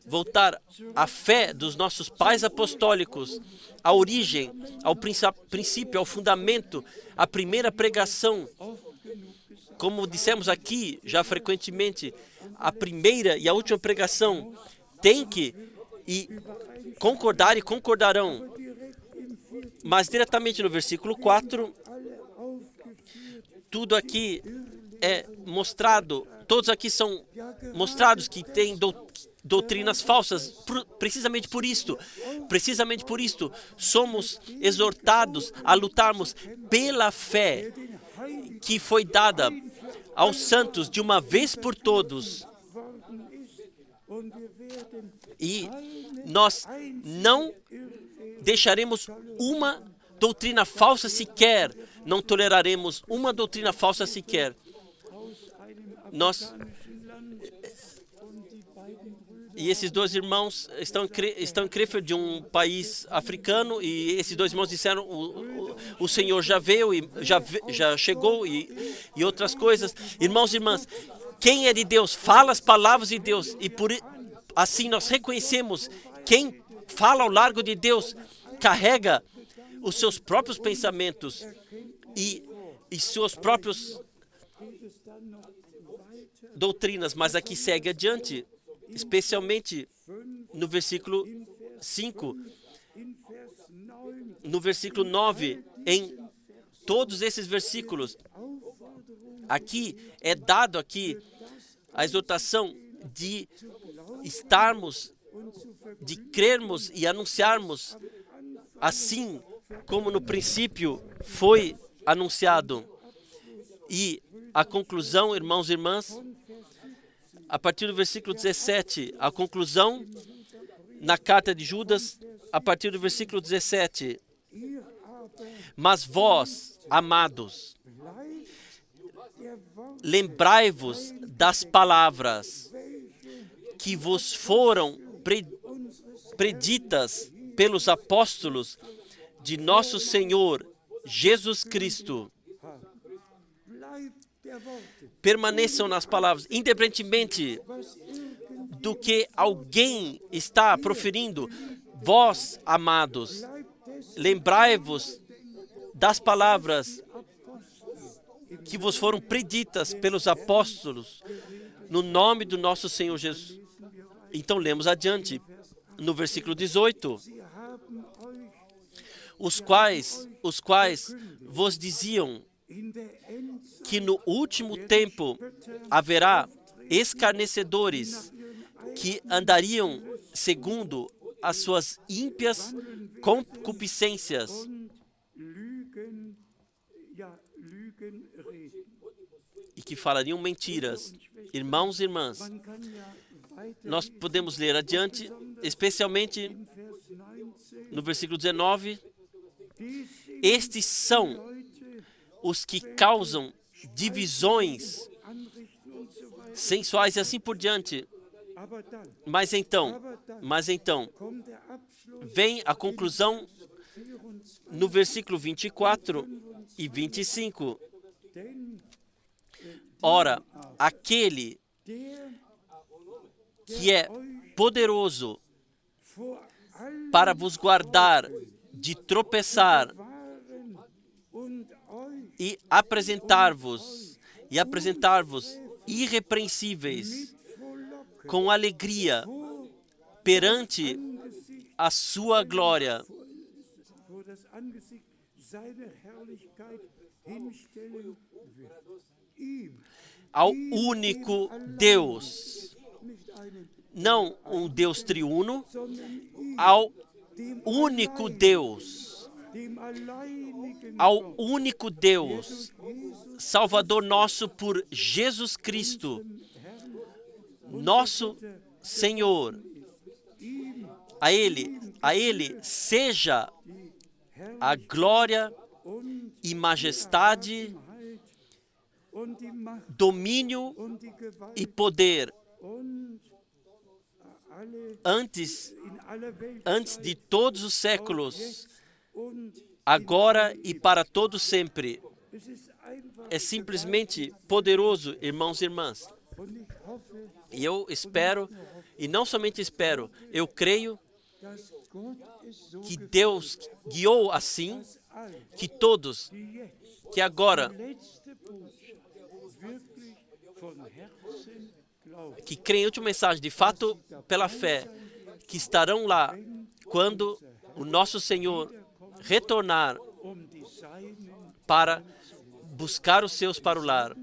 voltar à fé dos nossos pais apostólicos, à origem, ao princípio, ao fundamento, à primeira pregação. Como dissemos aqui já frequentemente, a primeira e a última pregação tem que concordar e concordarão. Mas diretamente no versículo 4, tudo aqui é mostrado, todos aqui são mostrados que têm doutrinas falsas. Precisamente por isto, somos exortados a lutarmos pela fé que foi dada aos santos de uma vez por todos. E nós não deixaremos uma doutrina falsa sequer, não toleraremos uma doutrina falsa sequer. E esses dois irmãos estão em Krefeld, de um país africano, e esses dois irmãos disseram, o Senhor já veio, e já chegou, e outras coisas. Irmãos e irmãs, quem é de Deus fala as palavras de Deus, e assim nós reconhecemos quem fala ao largo de Deus, carrega os seus próprios pensamentos e suas próprias doutrinas, mas aqui segue adiante, especialmente no versículo 5, no versículo 9, em todos esses versículos, aqui é dado aqui a exortação de de crermos e anunciarmos assim como no princípio foi anunciado. E a conclusão, irmãos e irmãs, a partir do versículo 17, a conclusão na carta de Judas, a partir do versículo 17. Mas vós, amados, lembrai-vos das palavras que vos foram preditas pelos apóstolos de nosso Senhor Jesus Cristo. Permaneçam nas palavras, independentemente do que alguém está proferindo. Vós, amados, lembrai-vos das palavras que vos foram preditas pelos apóstolos no nome do nosso Senhor Jesus. Então, lemos adiante, no versículo 18. Os quais vos diziam que no último tempo haverá escarnecedores que andariam segundo as suas ímpias concupiscências e que falariam mentiras. Irmãos e irmãs, nós podemos ler adiante, especialmente no versículo 19. Estes são os que causam divisões sensuais e assim por diante. Mas então, vem a conclusão no versículo 24 e 25. Ora, aquele que é poderoso para vos guardar de tropeçar e apresentar-vos irrepreensíveis com alegria perante a sua glória. Ao único Deus, não um Deus triuno, ao único Deus, Salvador nosso por Jesus Cristo, nosso Senhor. A Ele seja a glória e majestade, domínio e poder antes de todos os séculos, agora e para todo sempre. É simplesmente poderoso, irmãos e irmãs. E eu espero, e não somente espero, eu creio que Deus guiou assim, que todos que agora que creem em última mensagem, de fato, pela fé, que estarão lá quando o nosso Senhor retornar para buscar os seus para o lar.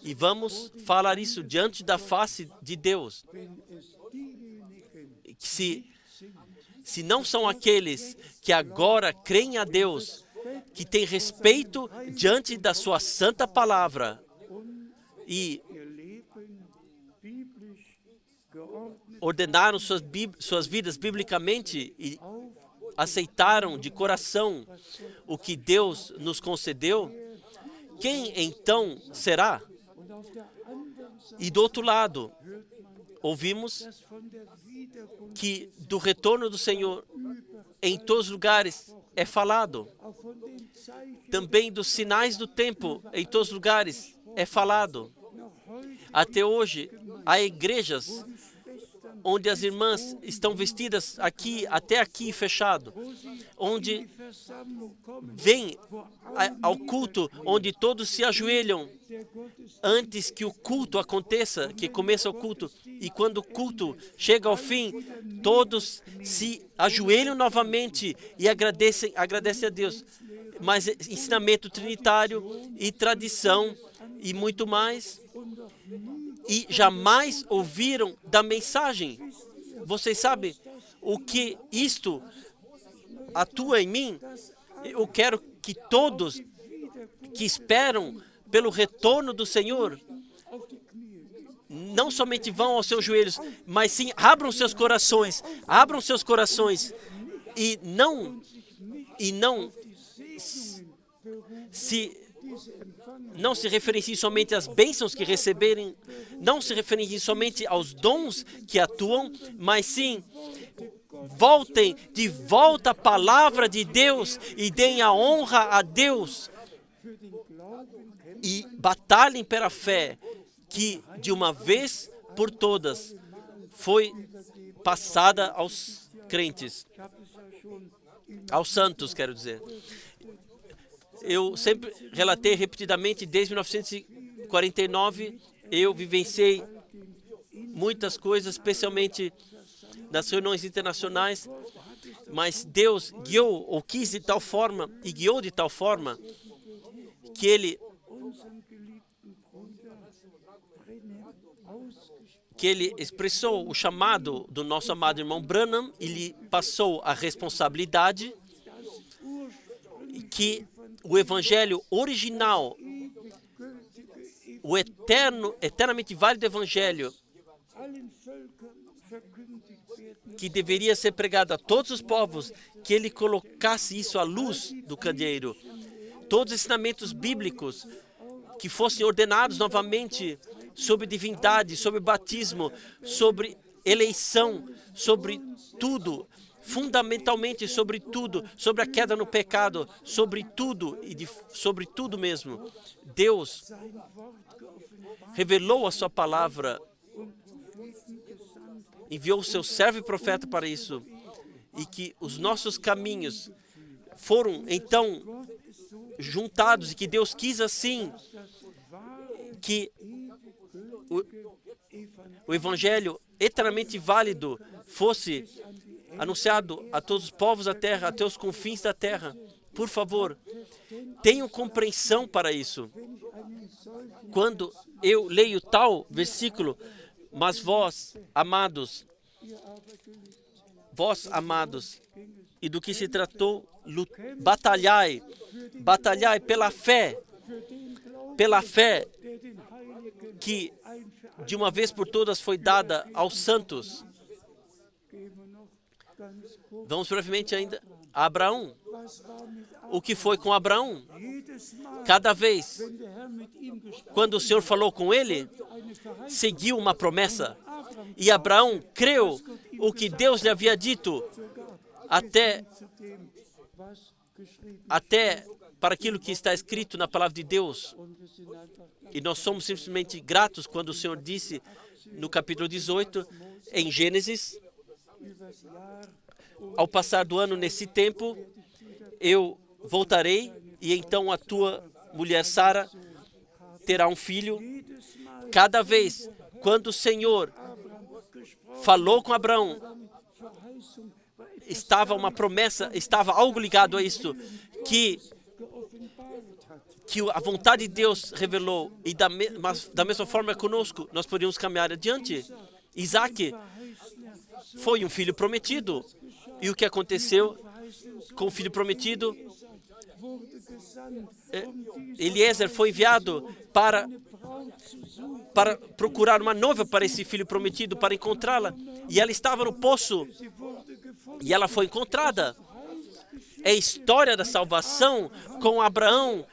E vamos falar isso diante da face de Deus. Se não são aqueles que agora creem a Deus, que têm respeito diante da sua santa palavra e ordenaram suas vidas biblicamente e aceitaram de coração o que Deus nos concedeu, quem então será? E do outro lado, ouvimos que do retorno do Senhor em todos os lugares é falado. Também dos sinais do tempo em todos os lugares é falado. Até hoje, há igrejas onde as irmãs estão vestidas aqui, até aqui fechado, onde vem ao culto, onde todos se ajoelham antes que o culto aconteça, que começa o culto, e quando o culto chega ao fim, todos se ajoelham novamente e agradecem a Deus. Mas ensinamento trinitário e tradição e muito mais, e jamais ouviram da mensagem. Vocês sabem o que isto atua em mim? Eu quero que todos que esperam pelo retorno do Senhor não somente vão aos seus joelhos, mas sim abram seus corações e não se referenciem somente às bênçãos que receberem, não se referenciem somente aos dons que atuam, mas sim voltem de volta à palavra de Deus e deem a honra a Deus e batalhem pela fé que de uma vez por todas foi passada aos crentes, aos santos, quero dizer. Eu sempre relatei repetidamente, desde 1949, eu vivenciei muitas coisas, especialmente nas reuniões internacionais, mas Deus guiou, ou quis de tal forma, e guiou de tal forma, que Ele expressou o chamado do nosso amado irmão Branham e lhe passou a responsabilidade que o evangelho original, o eternamente válido evangelho, que deveria ser pregado a todos os povos, que ele colocasse isso à luz do candeeiro. todos os ensinamentos bíblicos que fossem ordenados novamente sobre divindade, sobre batismo, sobre eleição, sobre tudo, fundamentalmente sobre tudo, sobre a queda no pecado, sobre tudo e sobre tudo mesmo. Deus revelou a sua palavra, enviou o seu servo e profeta para isso, e que os nossos caminhos foram então juntados, e que Deus quis assim que o evangelho eternamente válido fosse anunciado a todos os povos da terra, até os confins da terra. Por favor, tenham compreensão para isso. Quando eu leio tal versículo, mas vós, amados, e do que se tratou, batalhai pela fé que de uma vez por todas foi dada aos santos. Vamos brevemente ainda a Abraão. O que foi com Abraão? Cada vez, quando o Senhor falou com ele, seguiu uma promessa. E Abraão creu o que Deus lhe havia dito, até para aquilo que está escrito na palavra de Deus. E nós somos simplesmente gratos quando o Senhor disse no capítulo 18, em Gênesis, ao passar do ano nesse tempo, eu voltarei e então a tua mulher Sara terá um filho. Cada vez, quando o Senhor falou com Abraão, estava uma promessa, estava algo ligado a isto, que a vontade de Deus revelou, e da mesma forma conosco, nós podíamos caminhar adiante. Isaac foi um filho prometido. E o que aconteceu com o filho prometido? Eliezer foi enviado para procurar uma noiva para esse filho prometido, para encontrá-la. E ela estava no poço. E ela foi encontrada. É a história da salvação com Abraão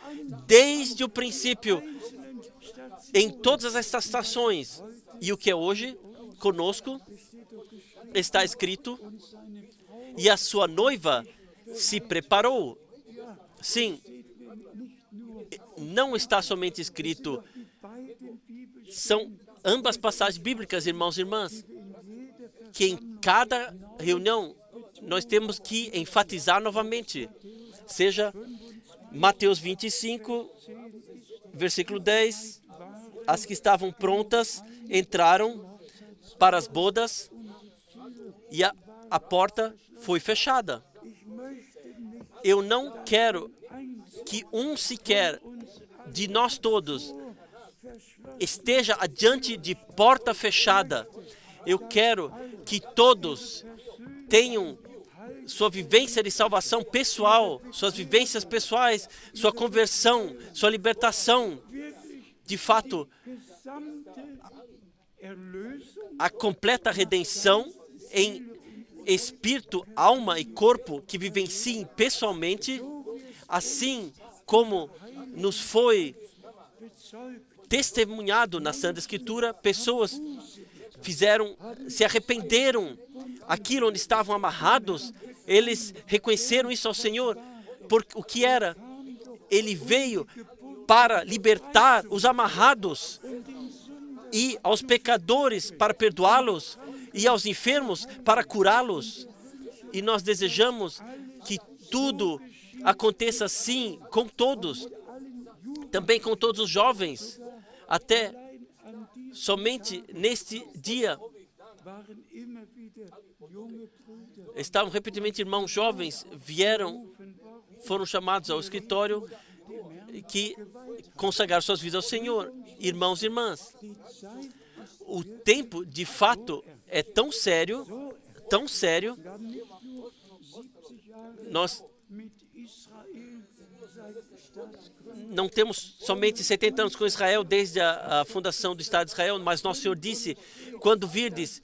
desde o princípio, em todas estas estações. E o que é hoje conosco está escrito, e a sua noiva se preparou. Sim, não está somente escrito, são ambas passagens bíblicas, irmãos e irmãs, que em cada reunião nós temos que enfatizar novamente. Seja Mateus 25, versículo 10, as que estavam prontas entraram para as bodas e a porta foi fechada. Eu não quero que um sequer de nós todos esteja adiante de porta fechada. Eu quero que todos tenham sua vivência de salvação pessoal, suas vivências pessoais, sua conversão, sua libertação. De fato, a completa redenção em espírito, alma e corpo que vivenciem pessoalmente, assim como nos foi testemunhado na Santa Escritura, pessoas se arrependeram, aquilo onde estavam amarrados, eles reconheceram isso ao Senhor, porque o que era? Ele veio para libertar os amarrados, e aos pecadores para perdoá-los, e aos enfermos para curá-los. E nós desejamos que tudo aconteça assim com todos, também com todos os jovens. Até somente neste dia estavam repetidamente irmãos jovens, foram chamados ao escritório, que consagraram suas vidas ao Senhor. Irmãos e irmãs, o tempo de fato é tão sério, nós não temos somente 70 anos com Israel desde a fundação do Estado de Israel, mas nosso Senhor disse, quando virdes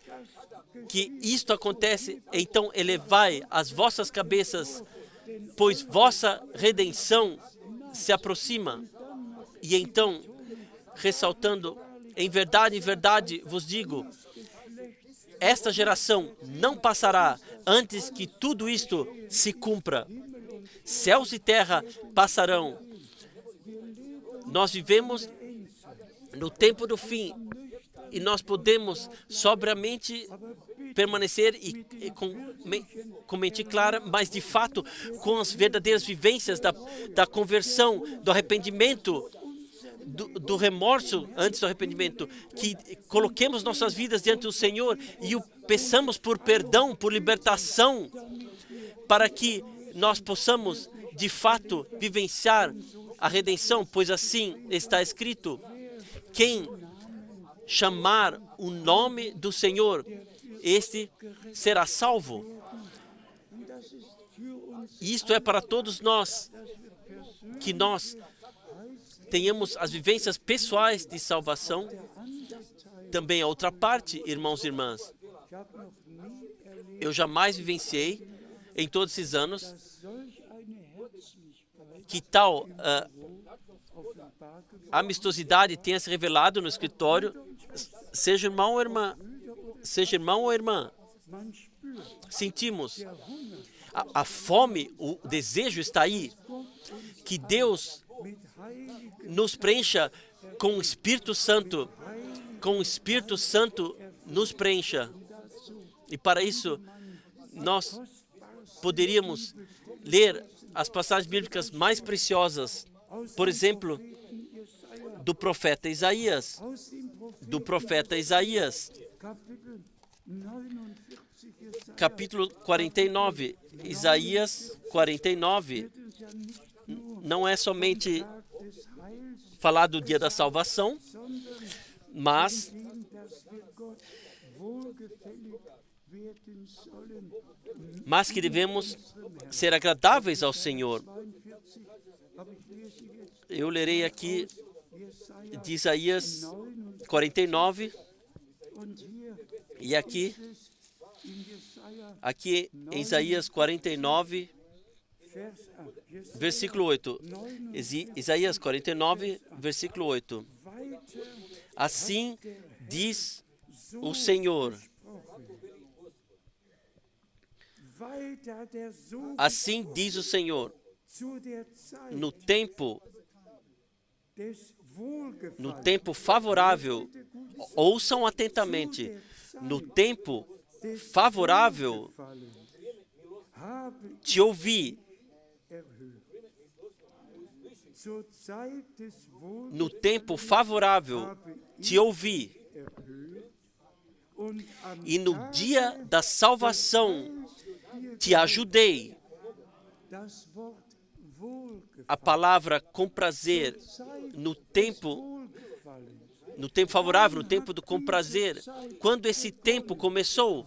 que isto acontece, então elevai as vossas cabeças, pois vossa redenção se aproxima. E então, ressaltando, em verdade vos digo, esta geração não passará antes que tudo isto se cumpra. Céus e terra passarão. Nós vivemos no tempo do fim e nós podemos sobriamente permanecer com mente clara, mas de fato com as verdadeiras vivências da conversão, do arrependimento, do remorso antes do arrependimento, que coloquemos nossas vidas diante do Senhor e o peçamos por perdão, por libertação, para que nós possamos de fato vivenciar a redenção, pois assim está escrito: quem chamar o nome do Senhor, este será salvo. Isto é para todos nós, que nós tenhamos as vivências pessoais de salvação. Também a outra parte, irmãos e irmãs, eu jamais vivenciei em todos esses anos que tal amistosidade tenha se revelado no escritório, seja irmão ou irmã, sentimos a fome, o desejo está aí, que Deus nos preencha com o Espírito Santo, nos preencha. E para isso, nós poderíamos ler as passagens bíblicas mais preciosas, por exemplo, do profeta Isaías, capítulo 49, Isaías 49, não é somente falar do dia da salvação, mas que devemos ser agradáveis ao Senhor. Eu lerei aqui de Isaías 49, e aqui em Isaías 49, versículo 8. Isaías 49, versículo 8. Assim diz o Senhor. Assim diz o Senhor. No tempo favorável, ouçam atentamente, no tempo favorável te ouvi. No tempo favorável te ouvi. E no dia da salvação te ajudei. A palavra com prazer, no tempo favorável, no tempo do com prazer. Quando esse tempo começou?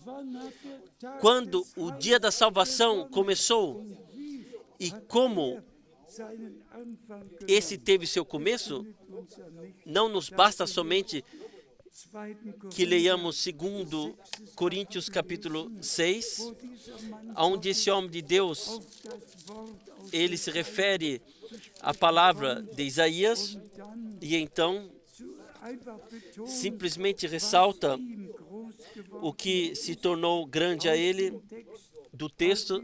Quando o dia da salvação começou? E como esse teve seu começo? Não nos basta somente que leiamos 2 Coríntios capítulo 6, onde esse homem de Deus, ele se refere à palavra de Isaías, e então simplesmente ressalta o que se tornou grande a ele do texto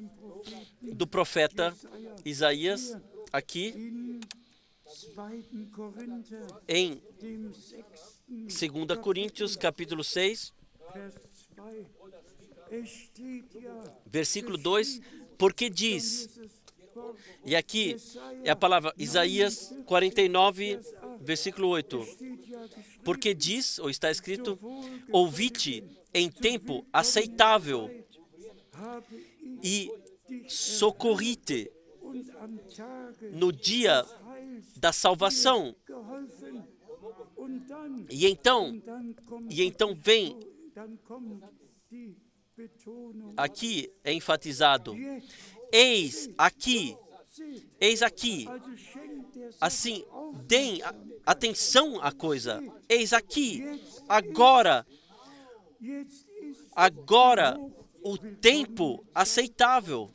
do profeta Isaías, aqui em 2 Coríntios, capítulo 6, versículo 2, porque diz, e aqui é a palavra Isaías 49, versículo 8, porque diz, ou está escrito, ouvi-te em tempo aceitável e socorri-te no dia da salvação. E então vem, aqui é enfatizado, eis aqui, assim, deem atenção à coisa, eis aqui, agora o tempo aceitável,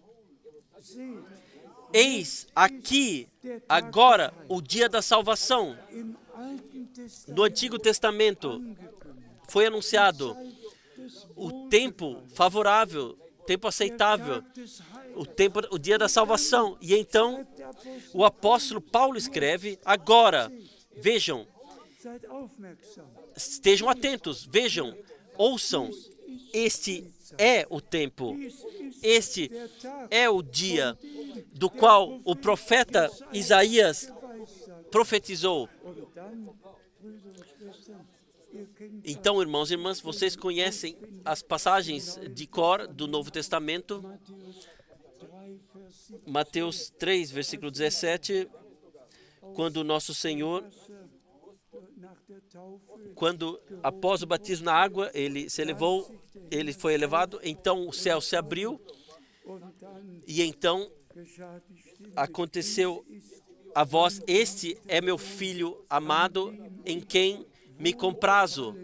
eis aqui Agora, o dia da salvação. No Antigo Testamento foi anunciado o tempo favorável, tempo aceitável, o dia da salvação. E então, o apóstolo Paulo escreve, agora, vejam, estejam atentos, vejam, ouçam, este é o tempo, este é o dia do qual o profeta Isaías profetizou. Então, irmãos e irmãs, vocês conhecem as passagens de cor do Novo Testamento. Mateus 3, versículo 17, quando nosso Senhor, após o batismo na água, ele se elevou, ele foi elevado, então o céu se abriu, e então aconteceu a voz, este é meu filho amado, em quem me comprazo.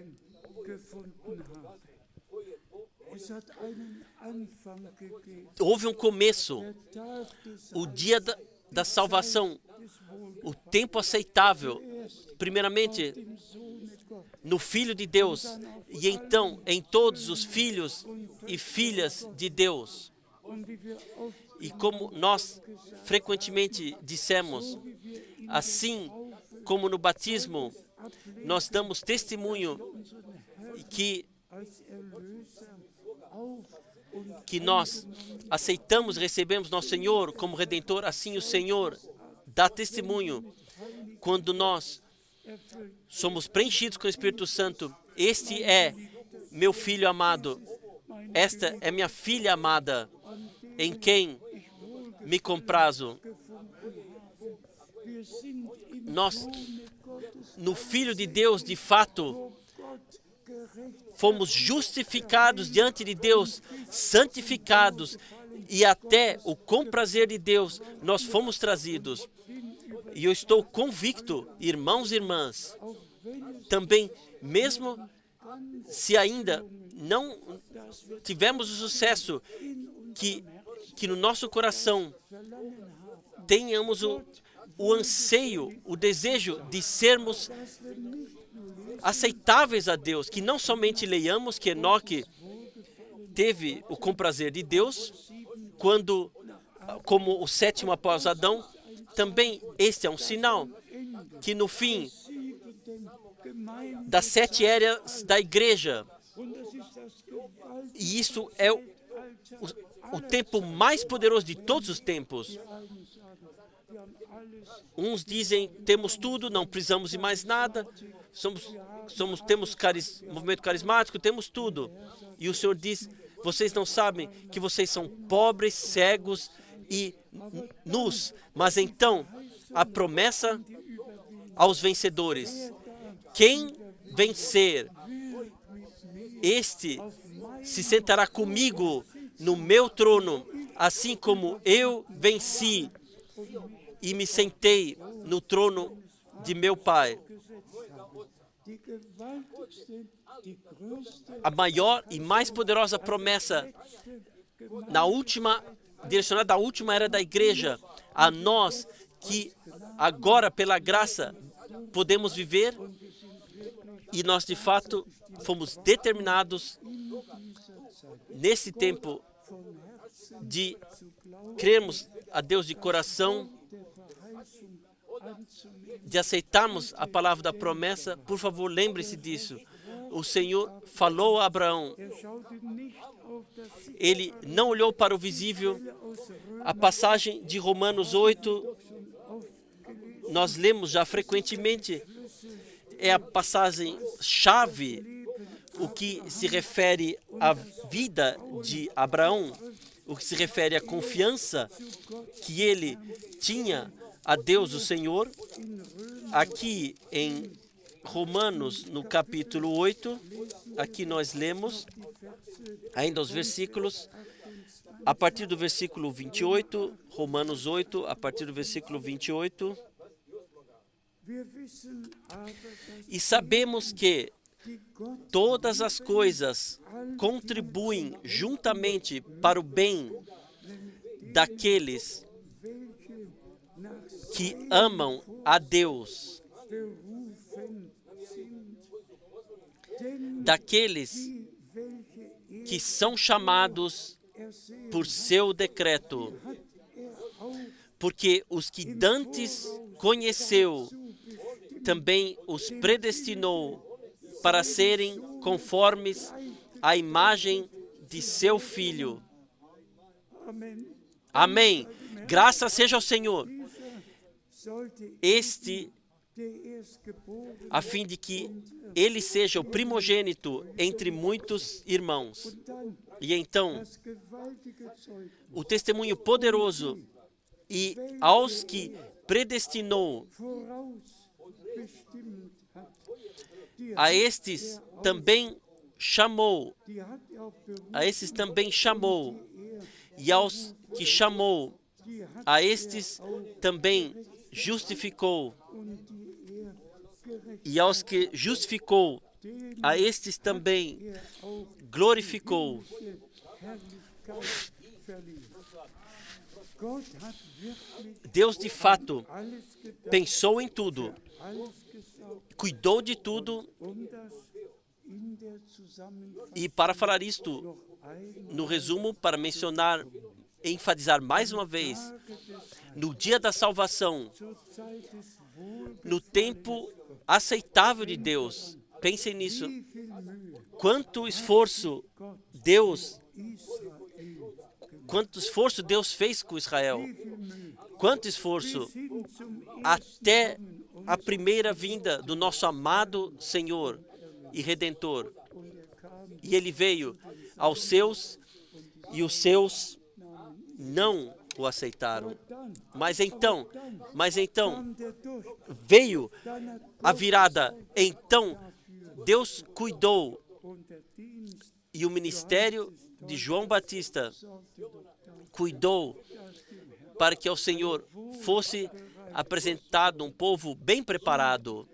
Houve um começo, o dia da salvação, o tempo aceitável, primeiramente no Filho de Deus, e então em todos os filhos e filhas de Deus. E como nós frequentemente dissemos, assim como no batismo, nós damos testemunho que nós aceitamos, recebemos nosso Senhor como Redentor, assim o Senhor dá testemunho quando nós somos preenchidos com o Espírito Santo. Este é meu filho amado, esta é minha filha amada, em quem me comprazo. Nós, no Filho de Deus, de fato, fomos justificados diante de Deus, santificados, e até o comprazer de Deus, nós fomos trazidos. E eu estou convicto, irmãos e irmãs, também, mesmo se ainda não tivemos o sucesso, que no nosso coração tenhamos o anseio, o desejo de sermos aceitáveis a Deus, que não somente leiamos que Enoque teve o comprazer de Deus, como o sétimo após Adão, também este é um sinal que no fim das 7 eras da igreja, e isso é o tempo mais poderoso de todos os tempos. Uns dizem, temos tudo, não precisamos de mais nada, temos movimento carismático, temos tudo. E o Senhor diz, vocês não sabem que vocês são pobres, cegos e nus. Mas então, a promessa aos vencedores. Quem vencer, este se sentará comigo no meu trono, assim como eu venci e me sentei no trono de meu Pai. A maior e mais poderosa promessa direcionada à última era da igreja, a nós que agora pela graça podemos viver, e nós de fato fomos determinados nesse tempo de crermos a Deus de coração, de aceitarmos a palavra da promessa. Por favor, lembre-se disso. O Senhor falou a Abraão. Ele não olhou para o visível. A passagem de Romanos 8, nós lemos já frequentemente, é a passagem chave, o que se refere à vida de Abraão, o que se refere à confiança que ele tinha a Deus, o Senhor. Aqui em Romanos, no capítulo 8, aqui nós lemos ainda os versículos, a partir do versículo 28, Romanos 8, a partir do versículo 28. E sabemos que todas as coisas contribuem juntamente para o bem daqueles que amam a Deus, daqueles que são chamados por seu decreto, porque os que dantes conheceu, também os predestinou para serem conformes à imagem de seu Filho. Amém. Graças seja ao Senhor. A fim de que ele seja o primogênito entre muitos irmãos. E então, o testemunho poderoso, e aos que predestinou, a estes também chamou, e aos que chamou, a estes também justificou, e aos que justificou, a estes também glorificou. Deus, de fato, pensou em tudo, cuidou de tudo, e para falar isto, no resumo, para mencionar, enfatizar mais uma vez, no dia da salvação, no tempo aceitável de Deus, pensem nisso, quanto esforço Deus fez com Israel, quanto esforço, até a primeira vinda do nosso amado Senhor e Redentor. E ele veio aos seus, e os seus não o aceitaram. Mas então, veio a virada. Então, Deus cuidou, e o ministério de João Batista cuidou para que ao Senhor fosse apresentado um povo bem preparado.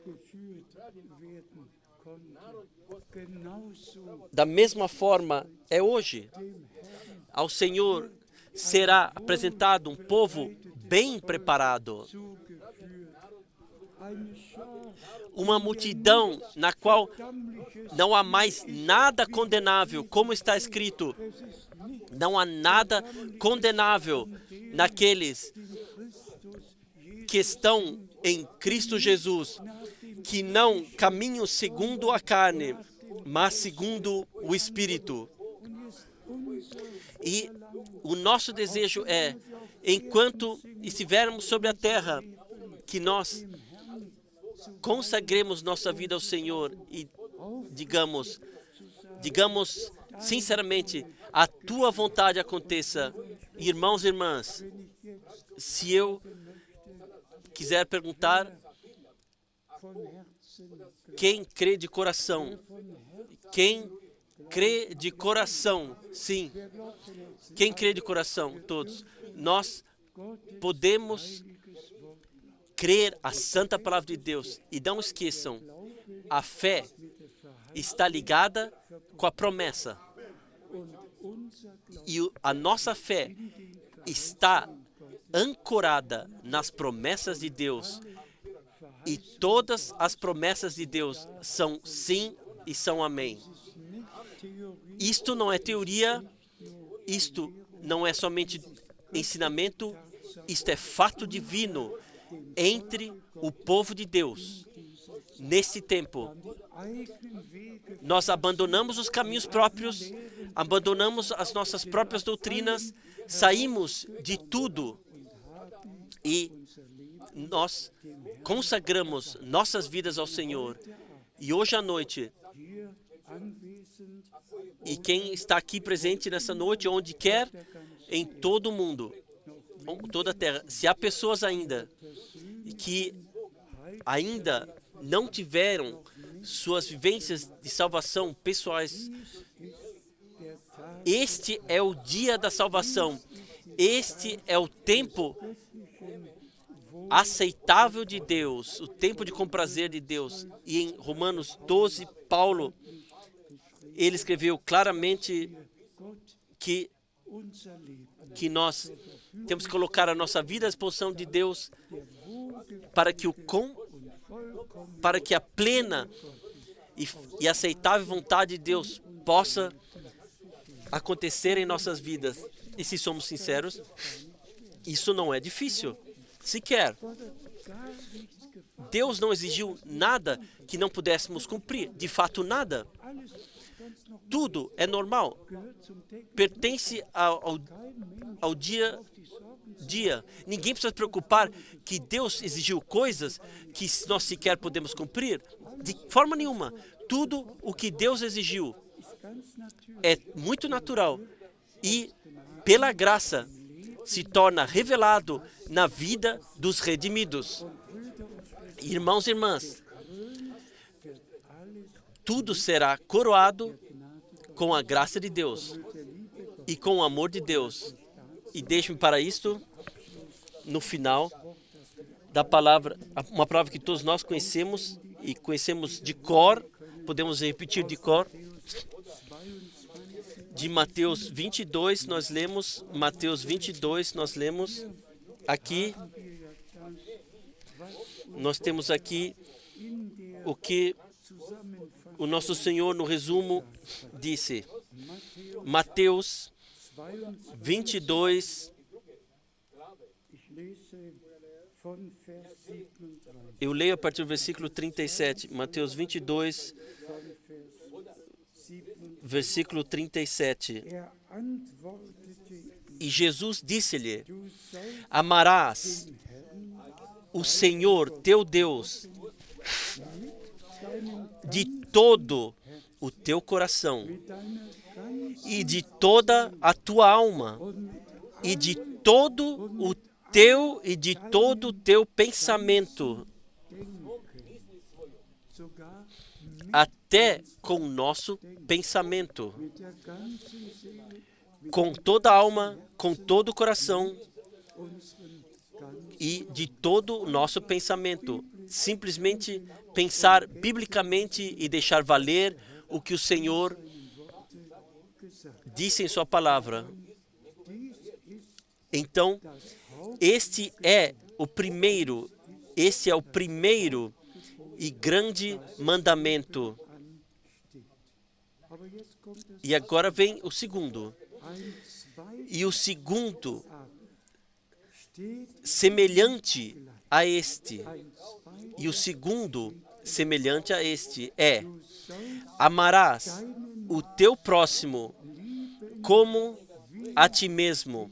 Da mesma forma é hoje. Ao Senhor será apresentado um povo bem preparado. Uma multidão na qual não há mais nada condenável, como está escrito. Não há nada condenável naqueles que estão em Cristo Jesus, que não caminham segundo a carne, mas segundo o Espírito. E o nosso desejo é, enquanto estivermos sobre a terra, que nós consagremos nossa vida ao Senhor e digamos sinceramente, a tua vontade aconteça. Irmãos e irmãs, se eu quiser perguntar, quem crê de coração? Quem crê de coração? Sim. Quem crê de coração? Todos. Nós podemos crer a santa palavra de Deus. E não esqueçam, a fé está ligada com a promessa. E a nossa fé está ancorada nas promessas de Deus. E todas as promessas de Deus são sim e são amém. Isto não é teoria, isto não é somente ensinamento, isto é fato divino entre o povo de Deus. Nesse tempo, nós abandonamos os caminhos próprios, abandonamos as nossas próprias doutrinas, saímos de tudo e nós consagramos nossas vidas ao Senhor. E hoje à noite, e quem está aqui presente nessa noite, onde quer, em todo o mundo, toda a terra, se há pessoas ainda que ainda não tiveram suas vivências de salvação pessoais, este é o dia da salvação. Este é o tempo aceitável de Deus, o tempo de comprazer de Deus. E em Romanos 12, Paulo, ele escreveu claramente que nós temos que colocar a nossa vida à disposição de Deus, para que a plena e aceitável vontade de Deus possa acontecer em nossas vidas. E se somos sinceros, isso não é difícil, sequer. Deus não exigiu nada que não pudéssemos cumprir, de fato nada. Tudo é normal, pertence ao dia a dia. Ninguém precisa se preocupar que Deus exigiu coisas que nós sequer podemos cumprir, de forma nenhuma. Tudo o que Deus exigiu é muito natural e, pela graça, se torna revelado na vida dos redimidos. Irmãos e irmãs, tudo será coroado com a graça de Deus e com o amor de Deus. E deixe-me para isto, no final da palavra, uma palavra que todos nós conhecemos e conhecemos de cor, podemos repetir de cor. De Mateus 22, nós lemos, aqui, nós temos aqui o que o nosso Senhor, no resumo, disse. Mateus 22, eu leio a partir do versículo 37. Mateus 22, versículo 37. E Jesus disse-lhe: amarás o Senhor teu Deus de todo o teu coração e de toda a tua alma e de todo o teu pensamento, até com o nosso pensamento, com toda a alma, com todo o coração e de todo o nosso pensamento. Simplesmente pensar biblicamente e deixar valer o que o Senhor disse em sua palavra. Então, este é o primeiro e grande mandamento. E agora vem o segundo. E o segundo, semelhante a este. E o segundo, semelhante a este, é: amarás o teu próximo como a ti mesmo.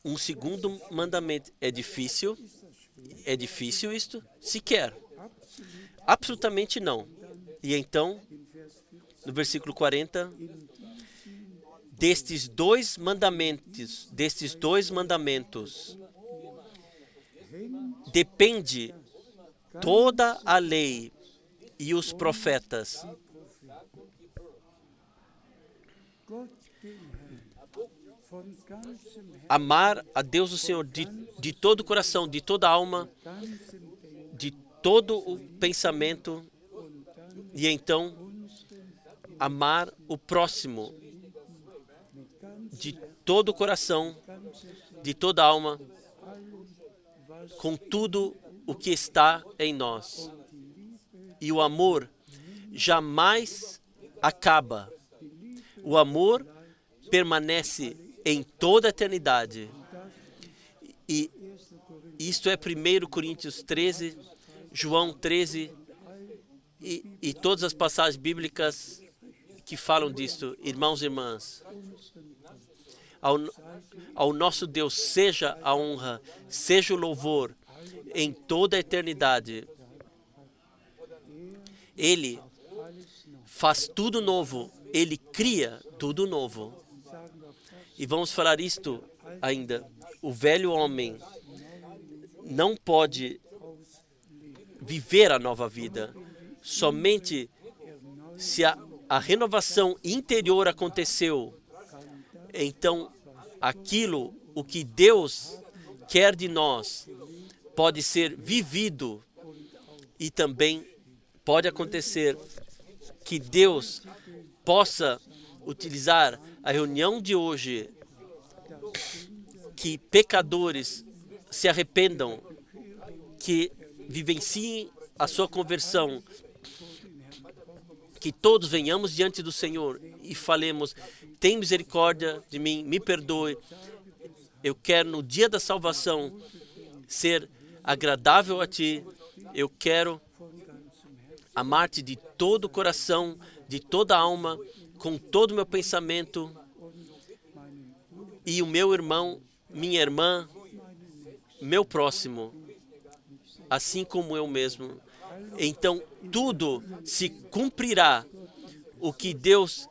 Um segundo mandamento. É difícil? É difícil isto? Sequer. Absolutamente não. E então, no versículo 40, destes dois mandamentos, depende toda a lei e os profetas. Amar a Deus o Senhor de todo o coração, de toda a alma, de todo o pensamento, e então amar o próximo de todo o coração, de toda a alma, com tudo o que está em nós. E o amor jamais acaba. O amor permanece em toda a eternidade. E isto é 1 Coríntios 13, João 13 e todas as passagens bíblicas que falam disto. Irmãos e irmãs, ao nosso Deus seja a honra, seja o louvor em toda a eternidade. Ele faz tudo novo, Ele cria tudo novo. E vamos falar isto ainda. O velho homem não pode viver a nova vida. Somente se a renovação interior aconteceu, então aquilo, o que Deus quer de nós, pode ser vivido. E também pode acontecer que Deus possa utilizar a reunião de hoje que pecadores se arrependam, que vivenciem a sua conversão, que todos venhamos diante do Senhor e falemos: tem misericórdia de mim, me perdoe. Eu quero no dia da salvação ser agradável a Ti. Eu quero amar-te de todo o coração, de toda a alma, com todo o meu pensamento, e o meu irmão, minha irmã, meu próximo, assim como eu mesmo. Então, tudo se cumprirá, o que Deus,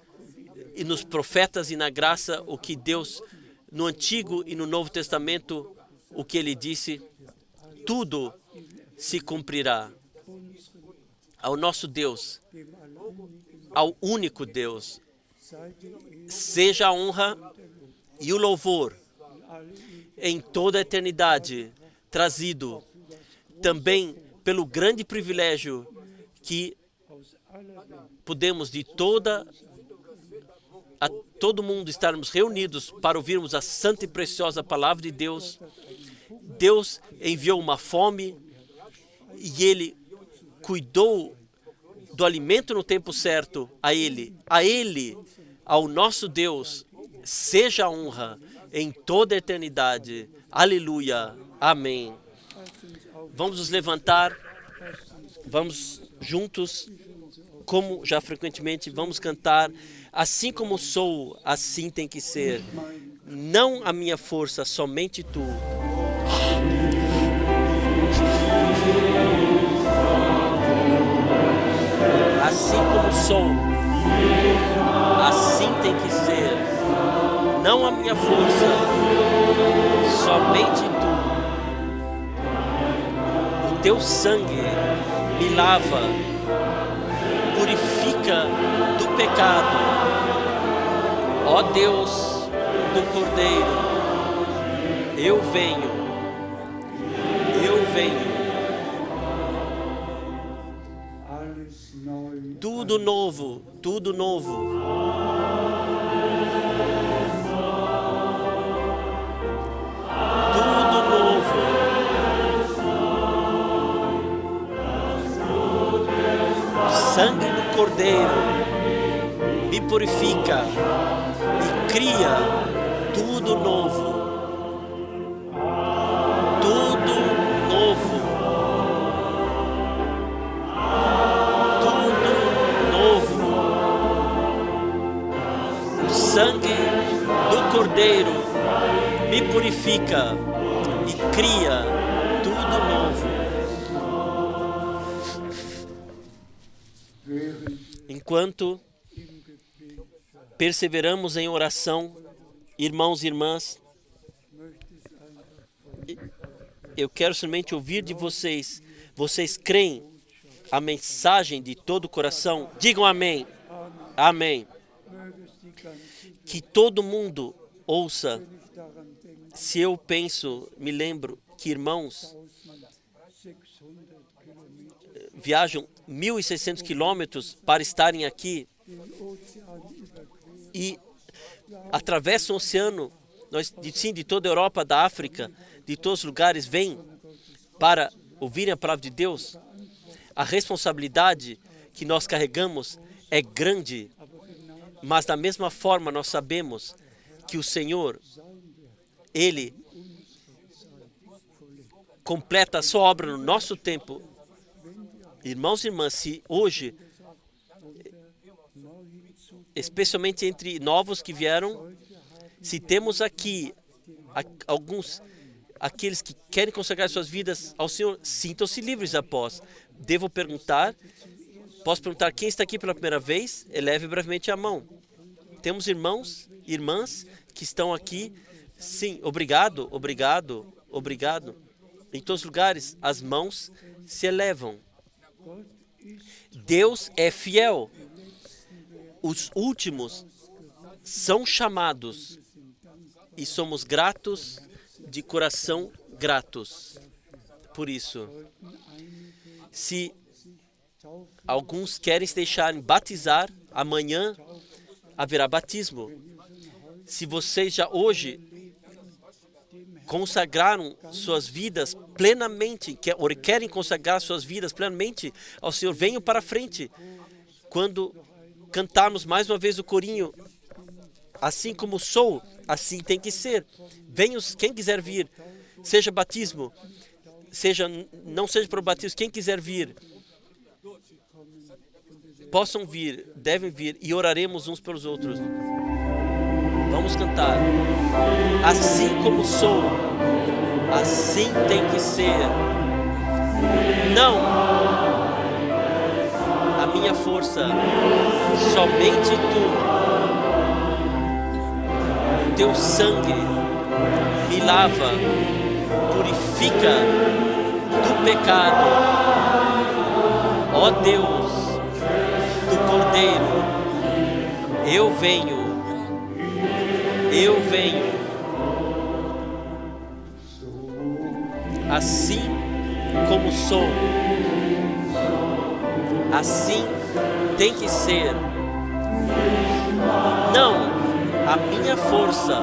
e nos profetas e na graça, o que Deus, no Antigo e no Novo Testamento, o que Ele disse, tudo se cumprirá. Ao nosso Deus, ao único Deus, seja a honra e o louvor em toda a eternidade, trazido também pelo grande privilégio que podemos de todo mundo estarmos reunidos para ouvirmos a santa e preciosa palavra de Deus. Deus enviou uma fome e Ele cuidou do alimento no tempo certo. A Ele, ao nosso Deus, seja a honra em toda a eternidade. Aleluia. Amém. Vamos nos levantar, vamos juntos, como já frequentemente, vamos cantar: assim como sou, assim tem que ser. Não a minha força, somente Tu. Assim como sou, assim tem que ser. Não a minha força, somente Tu. O Teu sangue me lava, purifica do pecado. Ó Deus do Cordeiro, eu venho. Tudo novo, tudo novo. Tudo novo. O sangue do Cordeiro me purifica e cria tudo novo. Tudo novo. O sangue do Cordeiro me purifica e cria tudo novo. Enquanto perseveramos em oração, irmãos e irmãs, eu quero somente ouvir de vocês. Vocês creem a mensagem de todo o coração? Digam amém. Amém. Que todo mundo ouça. Se eu penso, me lembro que irmãos viajam 1.600 quilômetros para estarem aqui e atravessam o oceano, de toda a Europa, da África, de todos os lugares, vêm para ouvirem a palavra de Deus. A responsabilidade que nós carregamos é grande, mas da mesma forma nós sabemos que o Senhor, Ele completa a sua obra no nosso tempo. Irmãos e irmãs, se hoje, especialmente entre novos que vieram, se temos aqui alguns, aqueles que querem consagrar suas vidas ao Senhor, sintam-se livres após. Devo perguntar, posso perguntar quem está aqui pela primeira vez? Eleve brevemente a mão. Temos irmãos, irmãs que estão aqui. Sim, obrigado, obrigado, obrigado. Em todos os lugares, as mãos se elevam. Deus é fiel. Os últimos são chamados e somos gratos, de coração gratos. Por isso, se alguns querem se deixarem batizar, amanhã haverá batismo. Se vocês já hoje consagraram suas vidas plenamente, ou querem consagrar suas vidas plenamente ao Senhor, venham para frente. Quando cantarmos mais uma vez o corinho, assim como sou, assim tem que ser. Venham, quem quiser vir, seja batismo, não seja para o batismo, quem quiser vir, possam vir, devem vir, e oraremos uns pelos outros. Vamos cantar. Assim como sou, assim tem que ser. Não a minha força, somente tu. Teu sangue me lava, purifica do pecado. Ó Deus do Cordeiro, eu venho. Eu venho, assim como sou, assim tem que ser. Não a minha força,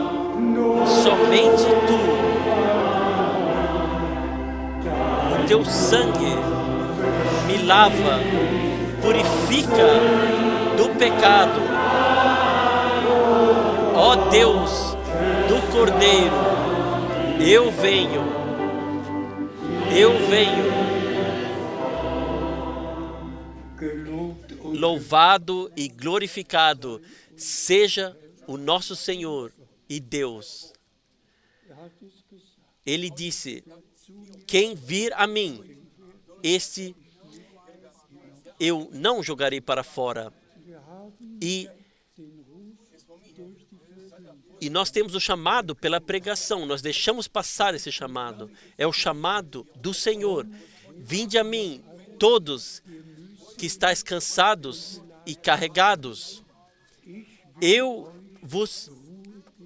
somente tu. O teu sangue me lava, purifica do pecado. Ó Deus do Cordeiro, eu venho, eu venho. Louvado e glorificado seja o nosso Senhor e Deus. Ele disse: quem vir a mim, este eu não jogarei para fora. E nós temos o chamado pela pregação, nós deixamos passar esse chamado. É o chamado do Senhor. Vinde a mim, todos que estáis cansados e carregados. Eu vos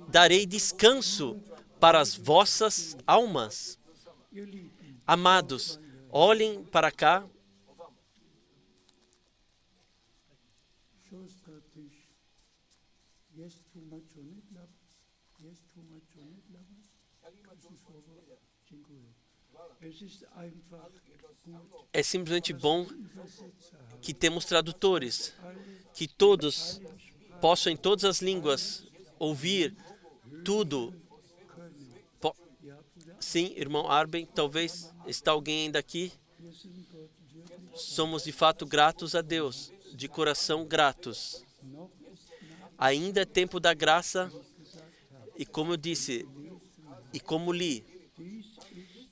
darei descanso para as vossas almas. Amados, olhem para cá. É simplesmente bom que temos tradutores, que todos possam em todas as línguas ouvir tudo. Sim, irmão Arben, talvez está alguém ainda aqui. Somos de fato gratos a Deus, de coração gratos. Ainda é tempo da graça, e como eu disse, e como li,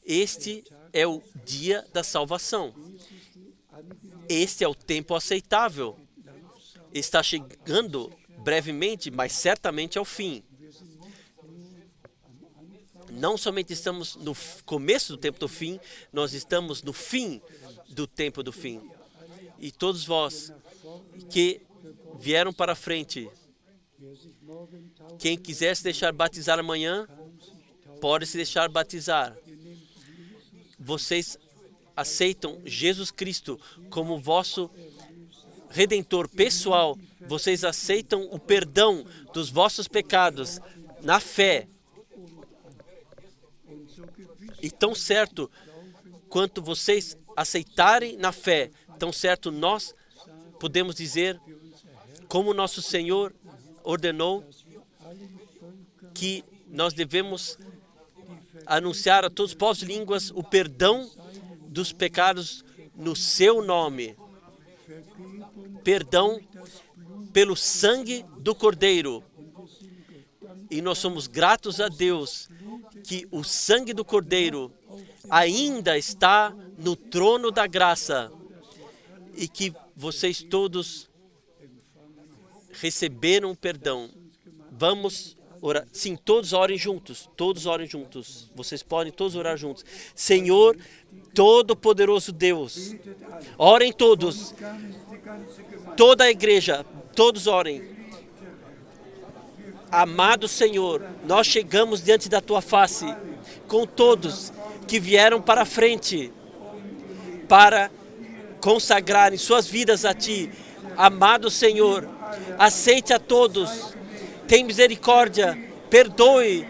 este é o dia da salvação. Este é o tempo aceitável. Está chegando brevemente, mas certamente ao fim. Não somente estamos no começo do tempo do fim, nós estamos no fim do tempo do fim. E todos vós que vieram para frente, quem quiser se deixar batizar amanhã, pode se deixar batizar. Vocês aceitam Jesus Cristo como vosso Redentor pessoal. Vocês aceitam o perdão dos vossos pecados na fé. E tão certo quanto vocês aceitarem na fé, tão certo nós podemos dizer, como nosso Senhor ordenou, que nós devemos anunciar a todos os povos e línguas o perdão dos pecados no seu nome. Perdão pelo sangue do Cordeiro. E nós somos gratos a Deus que o sangue do Cordeiro ainda está no trono da graça e que vocês todos receberam perdão. Vamos orar. Sim, todos orem juntos. Todos orem juntos. Vocês podem todos orar juntos. Senhor, Todo-Poderoso Deus, orem todos. Toda a igreja, todos orem. Amado Senhor, nós chegamos diante da Tua face com todos que vieram para a frente para consagrarem suas vidas a Ti. Amado Senhor, aceite a todos, tem misericórdia, perdoe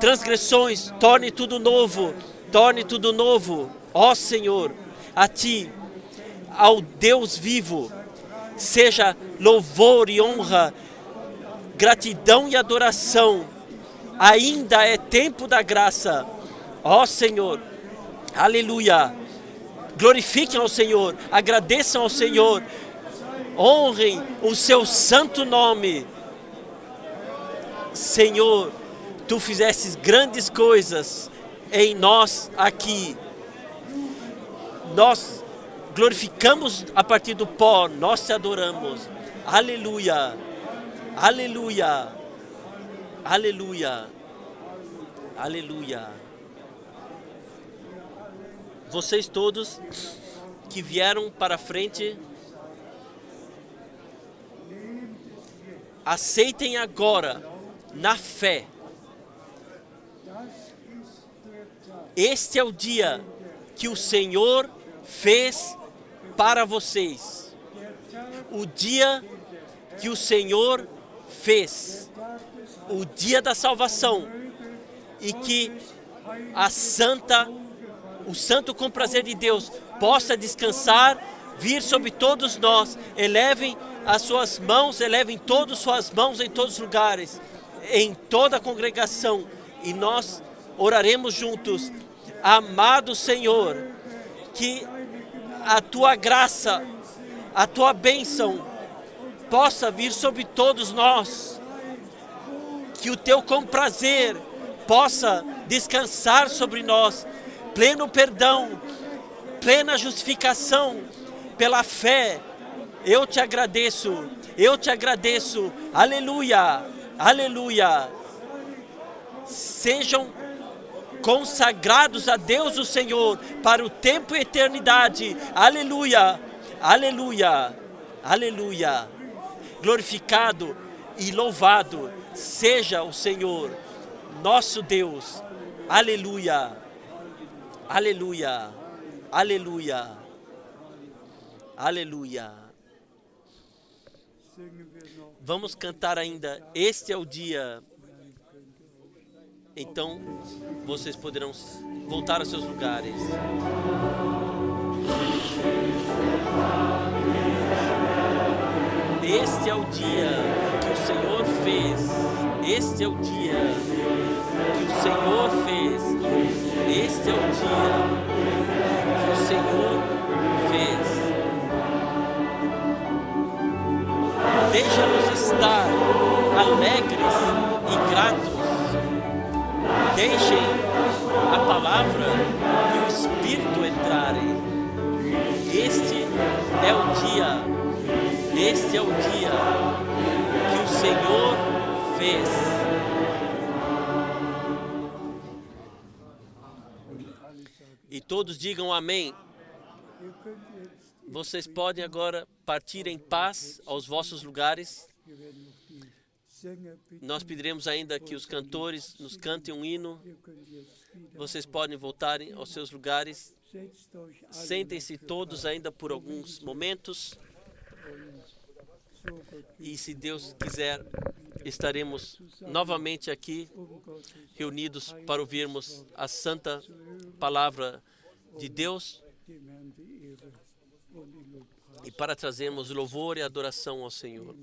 transgressões, torne tudo novo, torne tudo novo. Ó Senhor, a Ti, ao Deus vivo, seja louvor e honra, gratidão e adoração. Ainda é tempo da graça. Ó Senhor, aleluia. Glorifiquem ao Senhor, agradeçam ao Senhor, honrem o seu santo nome. Senhor, Tu fizestes grandes coisas em nós aqui. Nós glorificamos a partir do pó, nós Te adoramos. Aleluia, aleluia, aleluia, aleluia. Vocês todos que vieram para frente, aceitem agora, na fé. Este é o dia que o Senhor fez para vocês. O dia que o Senhor fez. O dia da salvação. E que o santo comprazer de Deus possa descansar, vir sobre todos nós. Elevem as suas mãos, elevem todas suas mãos em todos os lugares, em toda a congregação, e nós oraremos juntos. Amado Senhor, que a Tua graça, a Tua bênção possa vir sobre todos nós, que o Teu comprazer possa descansar sobre nós, pleno perdão, plena justificação pela fé. Eu Te agradeço, aleluia, aleluia. Sejam consagrados a Deus o Senhor para o tempo e eternidade, aleluia, aleluia, aleluia. Glorificado e louvado seja o Senhor, nosso Deus, aleluia, aleluia, aleluia, aleluia. Vamos cantar ainda, este é o dia. Então, vocês poderão voltar aos seus lugares. Este é o dia que o Senhor fez. Este é o dia que o Senhor fez. Este é o dia que o Senhor fez. Deixa-nos estar alegres e gratos. Deixem a palavra e o Espírito entrarem. Este é o dia que o Senhor fez. E todos digam amém. Vocês podem agora partir em paz aos vossos lugares. Nós pediremos ainda que os cantores nos cantem um hino. Vocês podem voltar aos seus lugares. Sentem-se todos ainda por alguns momentos. E se Deus quiser, estaremos novamente aqui, reunidos para ouvirmos a santa palavra de Deus e para trazermos louvor e adoração ao Senhor.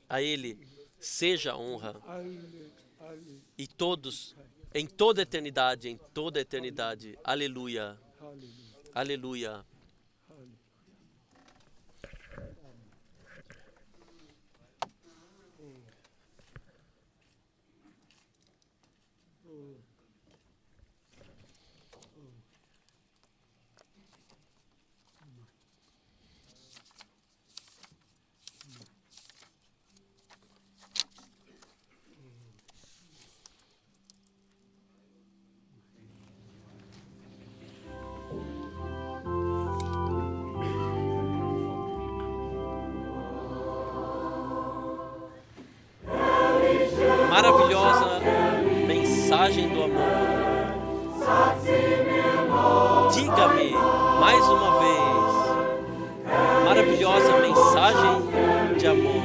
A Ele seja a honra, e todos, em toda a eternidade, aleluia, aleluia. Maravilhosa mensagem do amor. Diga-me mais uma vez. Maravilhosa mensagem de amor.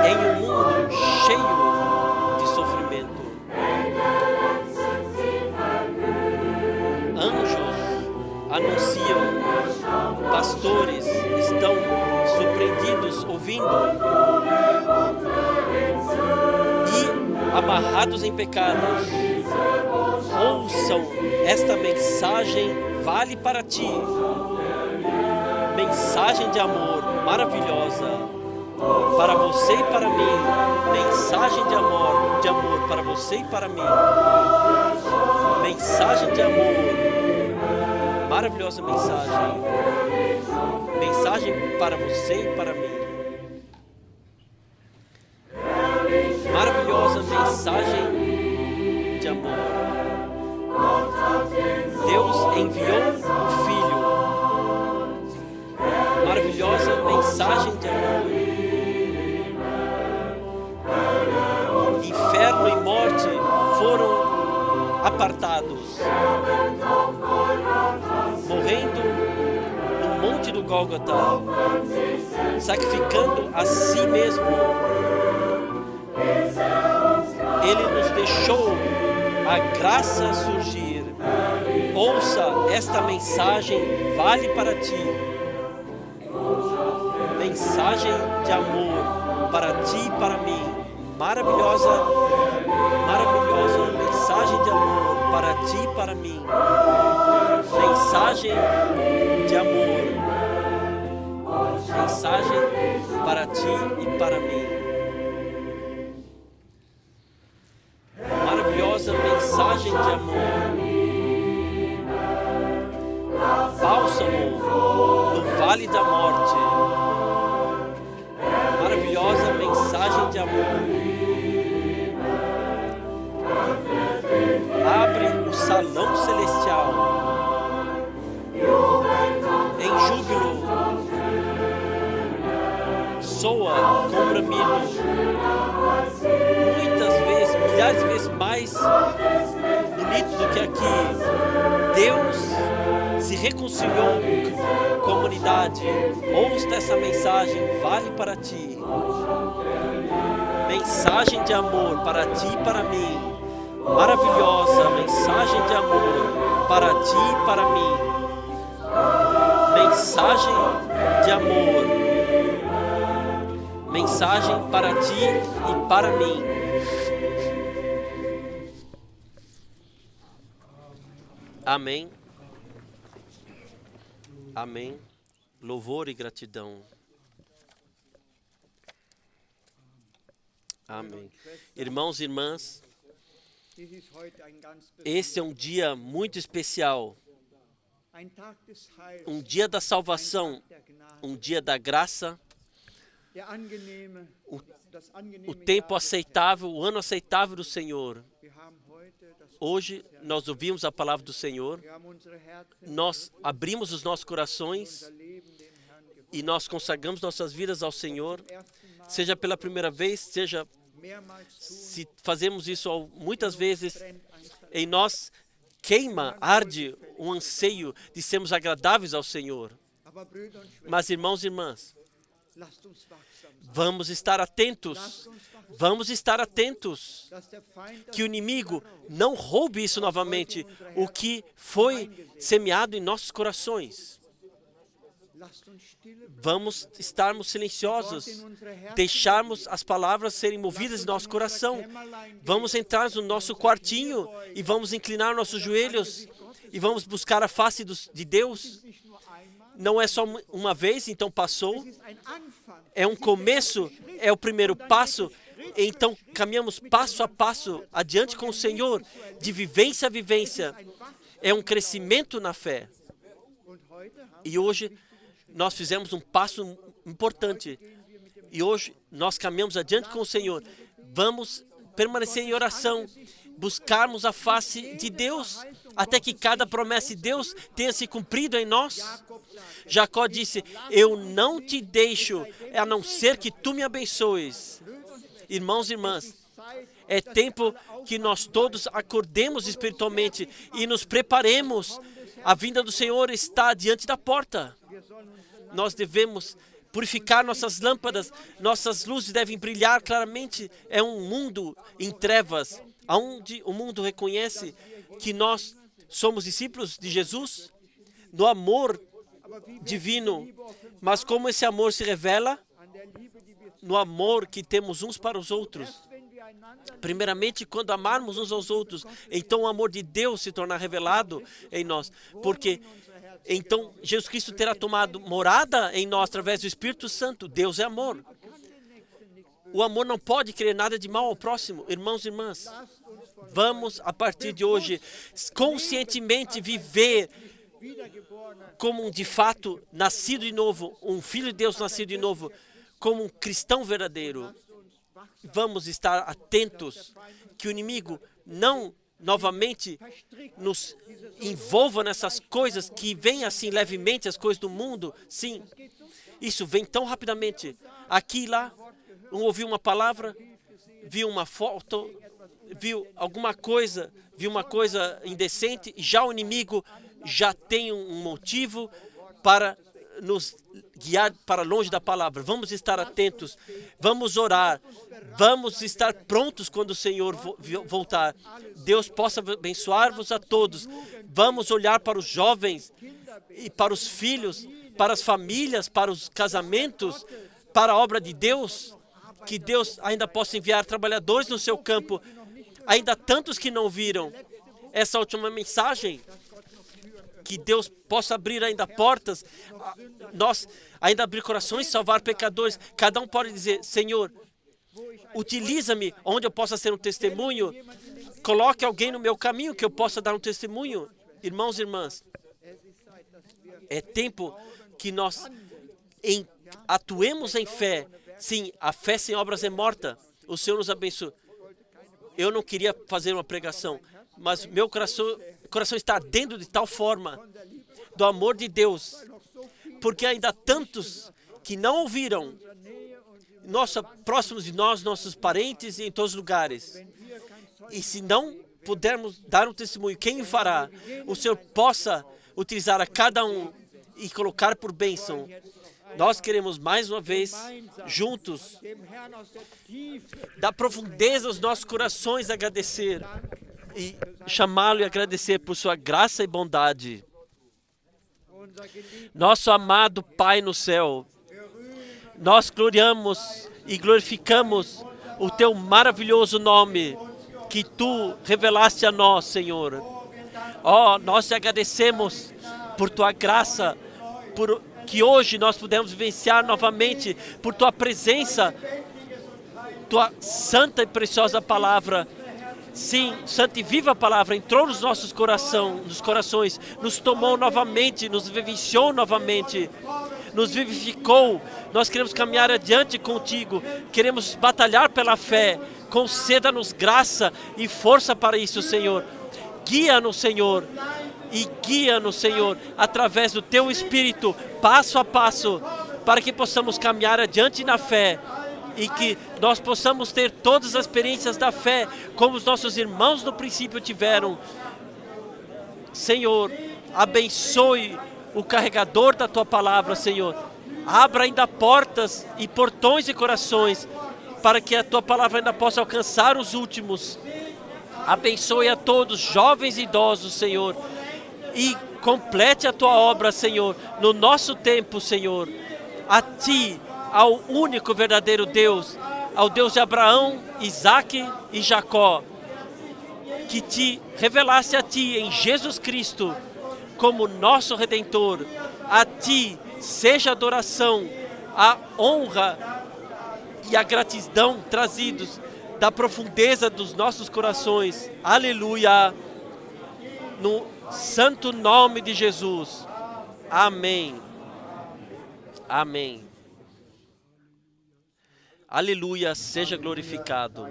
Em um mundo cheio anunciam, pastores estão surpreendidos ouvindo e amarrados em pecados. Ouçam esta mensagem, vale para ti. Mensagem de amor maravilhosa para você e para mim. Mensagem de amor para você e para mim. Mensagem de amor, maravilhosa mensagem. Mensagem para você e para mim. Maravilhosa mensagem de amor. Deus enviou o Filho. Maravilhosa mensagem de amor. Inferno e morte foram apartados. Morrendo no monte do Gólgota, sacrificando a si mesmo. Ele nos deixou a graça surgir. Ouça esta mensagem, vale para ti. Mensagem de amor para ti e para mim. Maravilhosa mensagem de amor para ti e para mim. Mensagem de amor. Mensagem para ti e para mim. Maravilhosa mensagem de amor. Bálsamo no vale da morte. Maravilhosa mensagem de amor. Abre o salão celestial em júbilo. Soa com bramido. Muitas vezes, milhares de vezes mais bonito do que aqui. Deus se reconciliou com a humanidade. Ouça essa mensagem, vale para ti. Mensagem de amor para ti e para mim. Maravilhosa mensagem de amor para ti e para mim. Mensagem de amor. Mensagem para ti e para mim. Amém. Amém. Louvor e gratidão. Amém. Irmãos e irmãs, este é um dia muito especial, um dia da salvação, um dia da graça, o tempo aceitável, o ano aceitável do Senhor. Hoje nós ouvimos a palavra do Senhor, nós abrimos os nossos corações e nós consagramos nossas vidas ao Senhor, seja pela primeira vez, seja se fazemos isso muitas vezes, em nós queima, arde um anseio de sermos agradáveis ao Senhor. Mas, irmãos e irmãs, vamos estar atentos, que o inimigo não roube isso novamente, o que foi semeado em nossos corações. Vamos estarmos silenciosos, deixarmos as palavras serem movidas em nosso coração. Vamos entrar no nosso quartinho e vamos inclinar nossos joelhos e vamos buscar a face de Deus. Não é só uma vez, então passou. É um começo, é o primeiro passo. Então caminhamos passo a passo adiante com o Senhor, de vivência a vivência. É um crescimento na fé. E hoje nós fizemos um passo importante. E hoje nós caminhamos adiante com o Senhor. Vamos permanecer em oração, buscarmos a face de Deus, até que cada promessa de Deus tenha se cumprido em nós. Jacó disse: eu não te deixo, a não ser que tu me abençoes. Irmãos e irmãs, é tempo que nós todos acordemos espiritualmente e nos preparemos. A vinda do Senhor está diante da porta. Nós devemos purificar nossas lâmpadas, nossas luzes devem brilhar claramente. É um mundo em trevas, onde o mundo reconhece que nós somos discípulos de Jesus. no amor divino. Mas como esse amor se revela? No amor que temos uns para os outros. Primeiramente, quando amarmos uns aos outros, então o amor de Deus se torna revelado em nós. Porque então Jesus Cristo terá tomado morada em nós através do Espírito Santo. Deus é amor. O amor não pode querer nada de mal ao próximo. Irmãos e irmãs, vamos, a partir de hoje, conscientemente viver como um, de fato, nascido de novo, um filho de Deus nascido de novo, como um cristão verdadeiro. Vamos estar atentos que o inimigo não novamente nos envolva nessas coisas que vêm assim levemente, as coisas do mundo. Sim, isso vem tão rapidamente. Aqui e lá, um ouviu uma palavra, viu uma foto, viu alguma coisa, viu uma coisa indecente, e já o inimigo já tem um motivo para nos guiar para longe da palavra. Vamos estar atentos, vamos orar, vamos estar prontos quando o Senhor voltar. Deus possa abençoar-vos a todos. Vamos olhar para os jovens e para os filhos, para as famílias, para os casamentos, para a obra de Deus. Que Deus ainda possa enviar trabalhadores no seu campo. Ainda tantos que não viram essa última mensagem. Que Deus possa abrir ainda portas, nós ainda abrir corações, salvar pecadores. Cada um pode dizer: Senhor, utiliza-me onde eu possa ser um testemunho. Coloque alguém no meu caminho que eu possa dar um testemunho. Irmãos e irmãs, é tempo que nós atuemos em fé. Sim, a fé sem obras é morta. O Senhor nos abençoe. Eu não queria fazer uma pregação, mas meu coração está ardendo de tal forma do amor de Deus, porque ainda tantos que não ouviram, próximos de nós, nossos parentes e em todos os lugares. E se não pudermos dar um testemunho, quem o fará? O Senhor possa utilizar a cada um e colocar por bênção. Nós queremos mais uma vez, juntos, da profundeza dos nossos corações, agradecer e chamá-lo e agradecer por sua graça e bondade. Nosso amado Pai no céu, nós gloriamos e glorificamos o teu maravilhoso nome que tu revelaste a nós, Senhor. Nós te agradecemos por tua graça, por que hoje nós pudemos vivenciar novamente, por tua presença, tua santa e preciosa palavra. Sim, santa e viva palavra entrou nos nossos corações, nos tomou novamente, nos vivenciou novamente, nos vivificou. Nós queremos caminhar adiante contigo, queremos batalhar pela fé. Conceda-nos graça e força para isso, Senhor. Guia-nos, Senhor, e guia-nos, Senhor, através do teu Espírito, passo a passo, para que possamos caminhar adiante na fé. E que nós possamos ter todas as experiências da fé, como os nossos irmãos no princípio tiveram. Senhor, abençoe o carregador da Tua palavra, Senhor. Abra ainda portas e portões de corações, para que a Tua palavra ainda possa alcançar os últimos. Abençoe a todos, jovens e idosos, Senhor. E complete a Tua obra, Senhor, no nosso tempo, Senhor. A Ti, ao único verdadeiro Deus, ao Deus de Abraão, Isaque e Jacó, que te revelasse a ti em Jesus Cristo como nosso Redentor. A ti seja a adoração, a honra e a gratidão trazidos da profundeza dos nossos corações. Aleluia! No santo nome de Jesus. Amém. Amém. Aleluia, seja glorificado.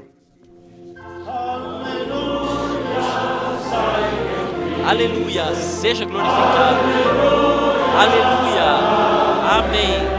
Aleluia, seja glorificado. Aleluia, amém.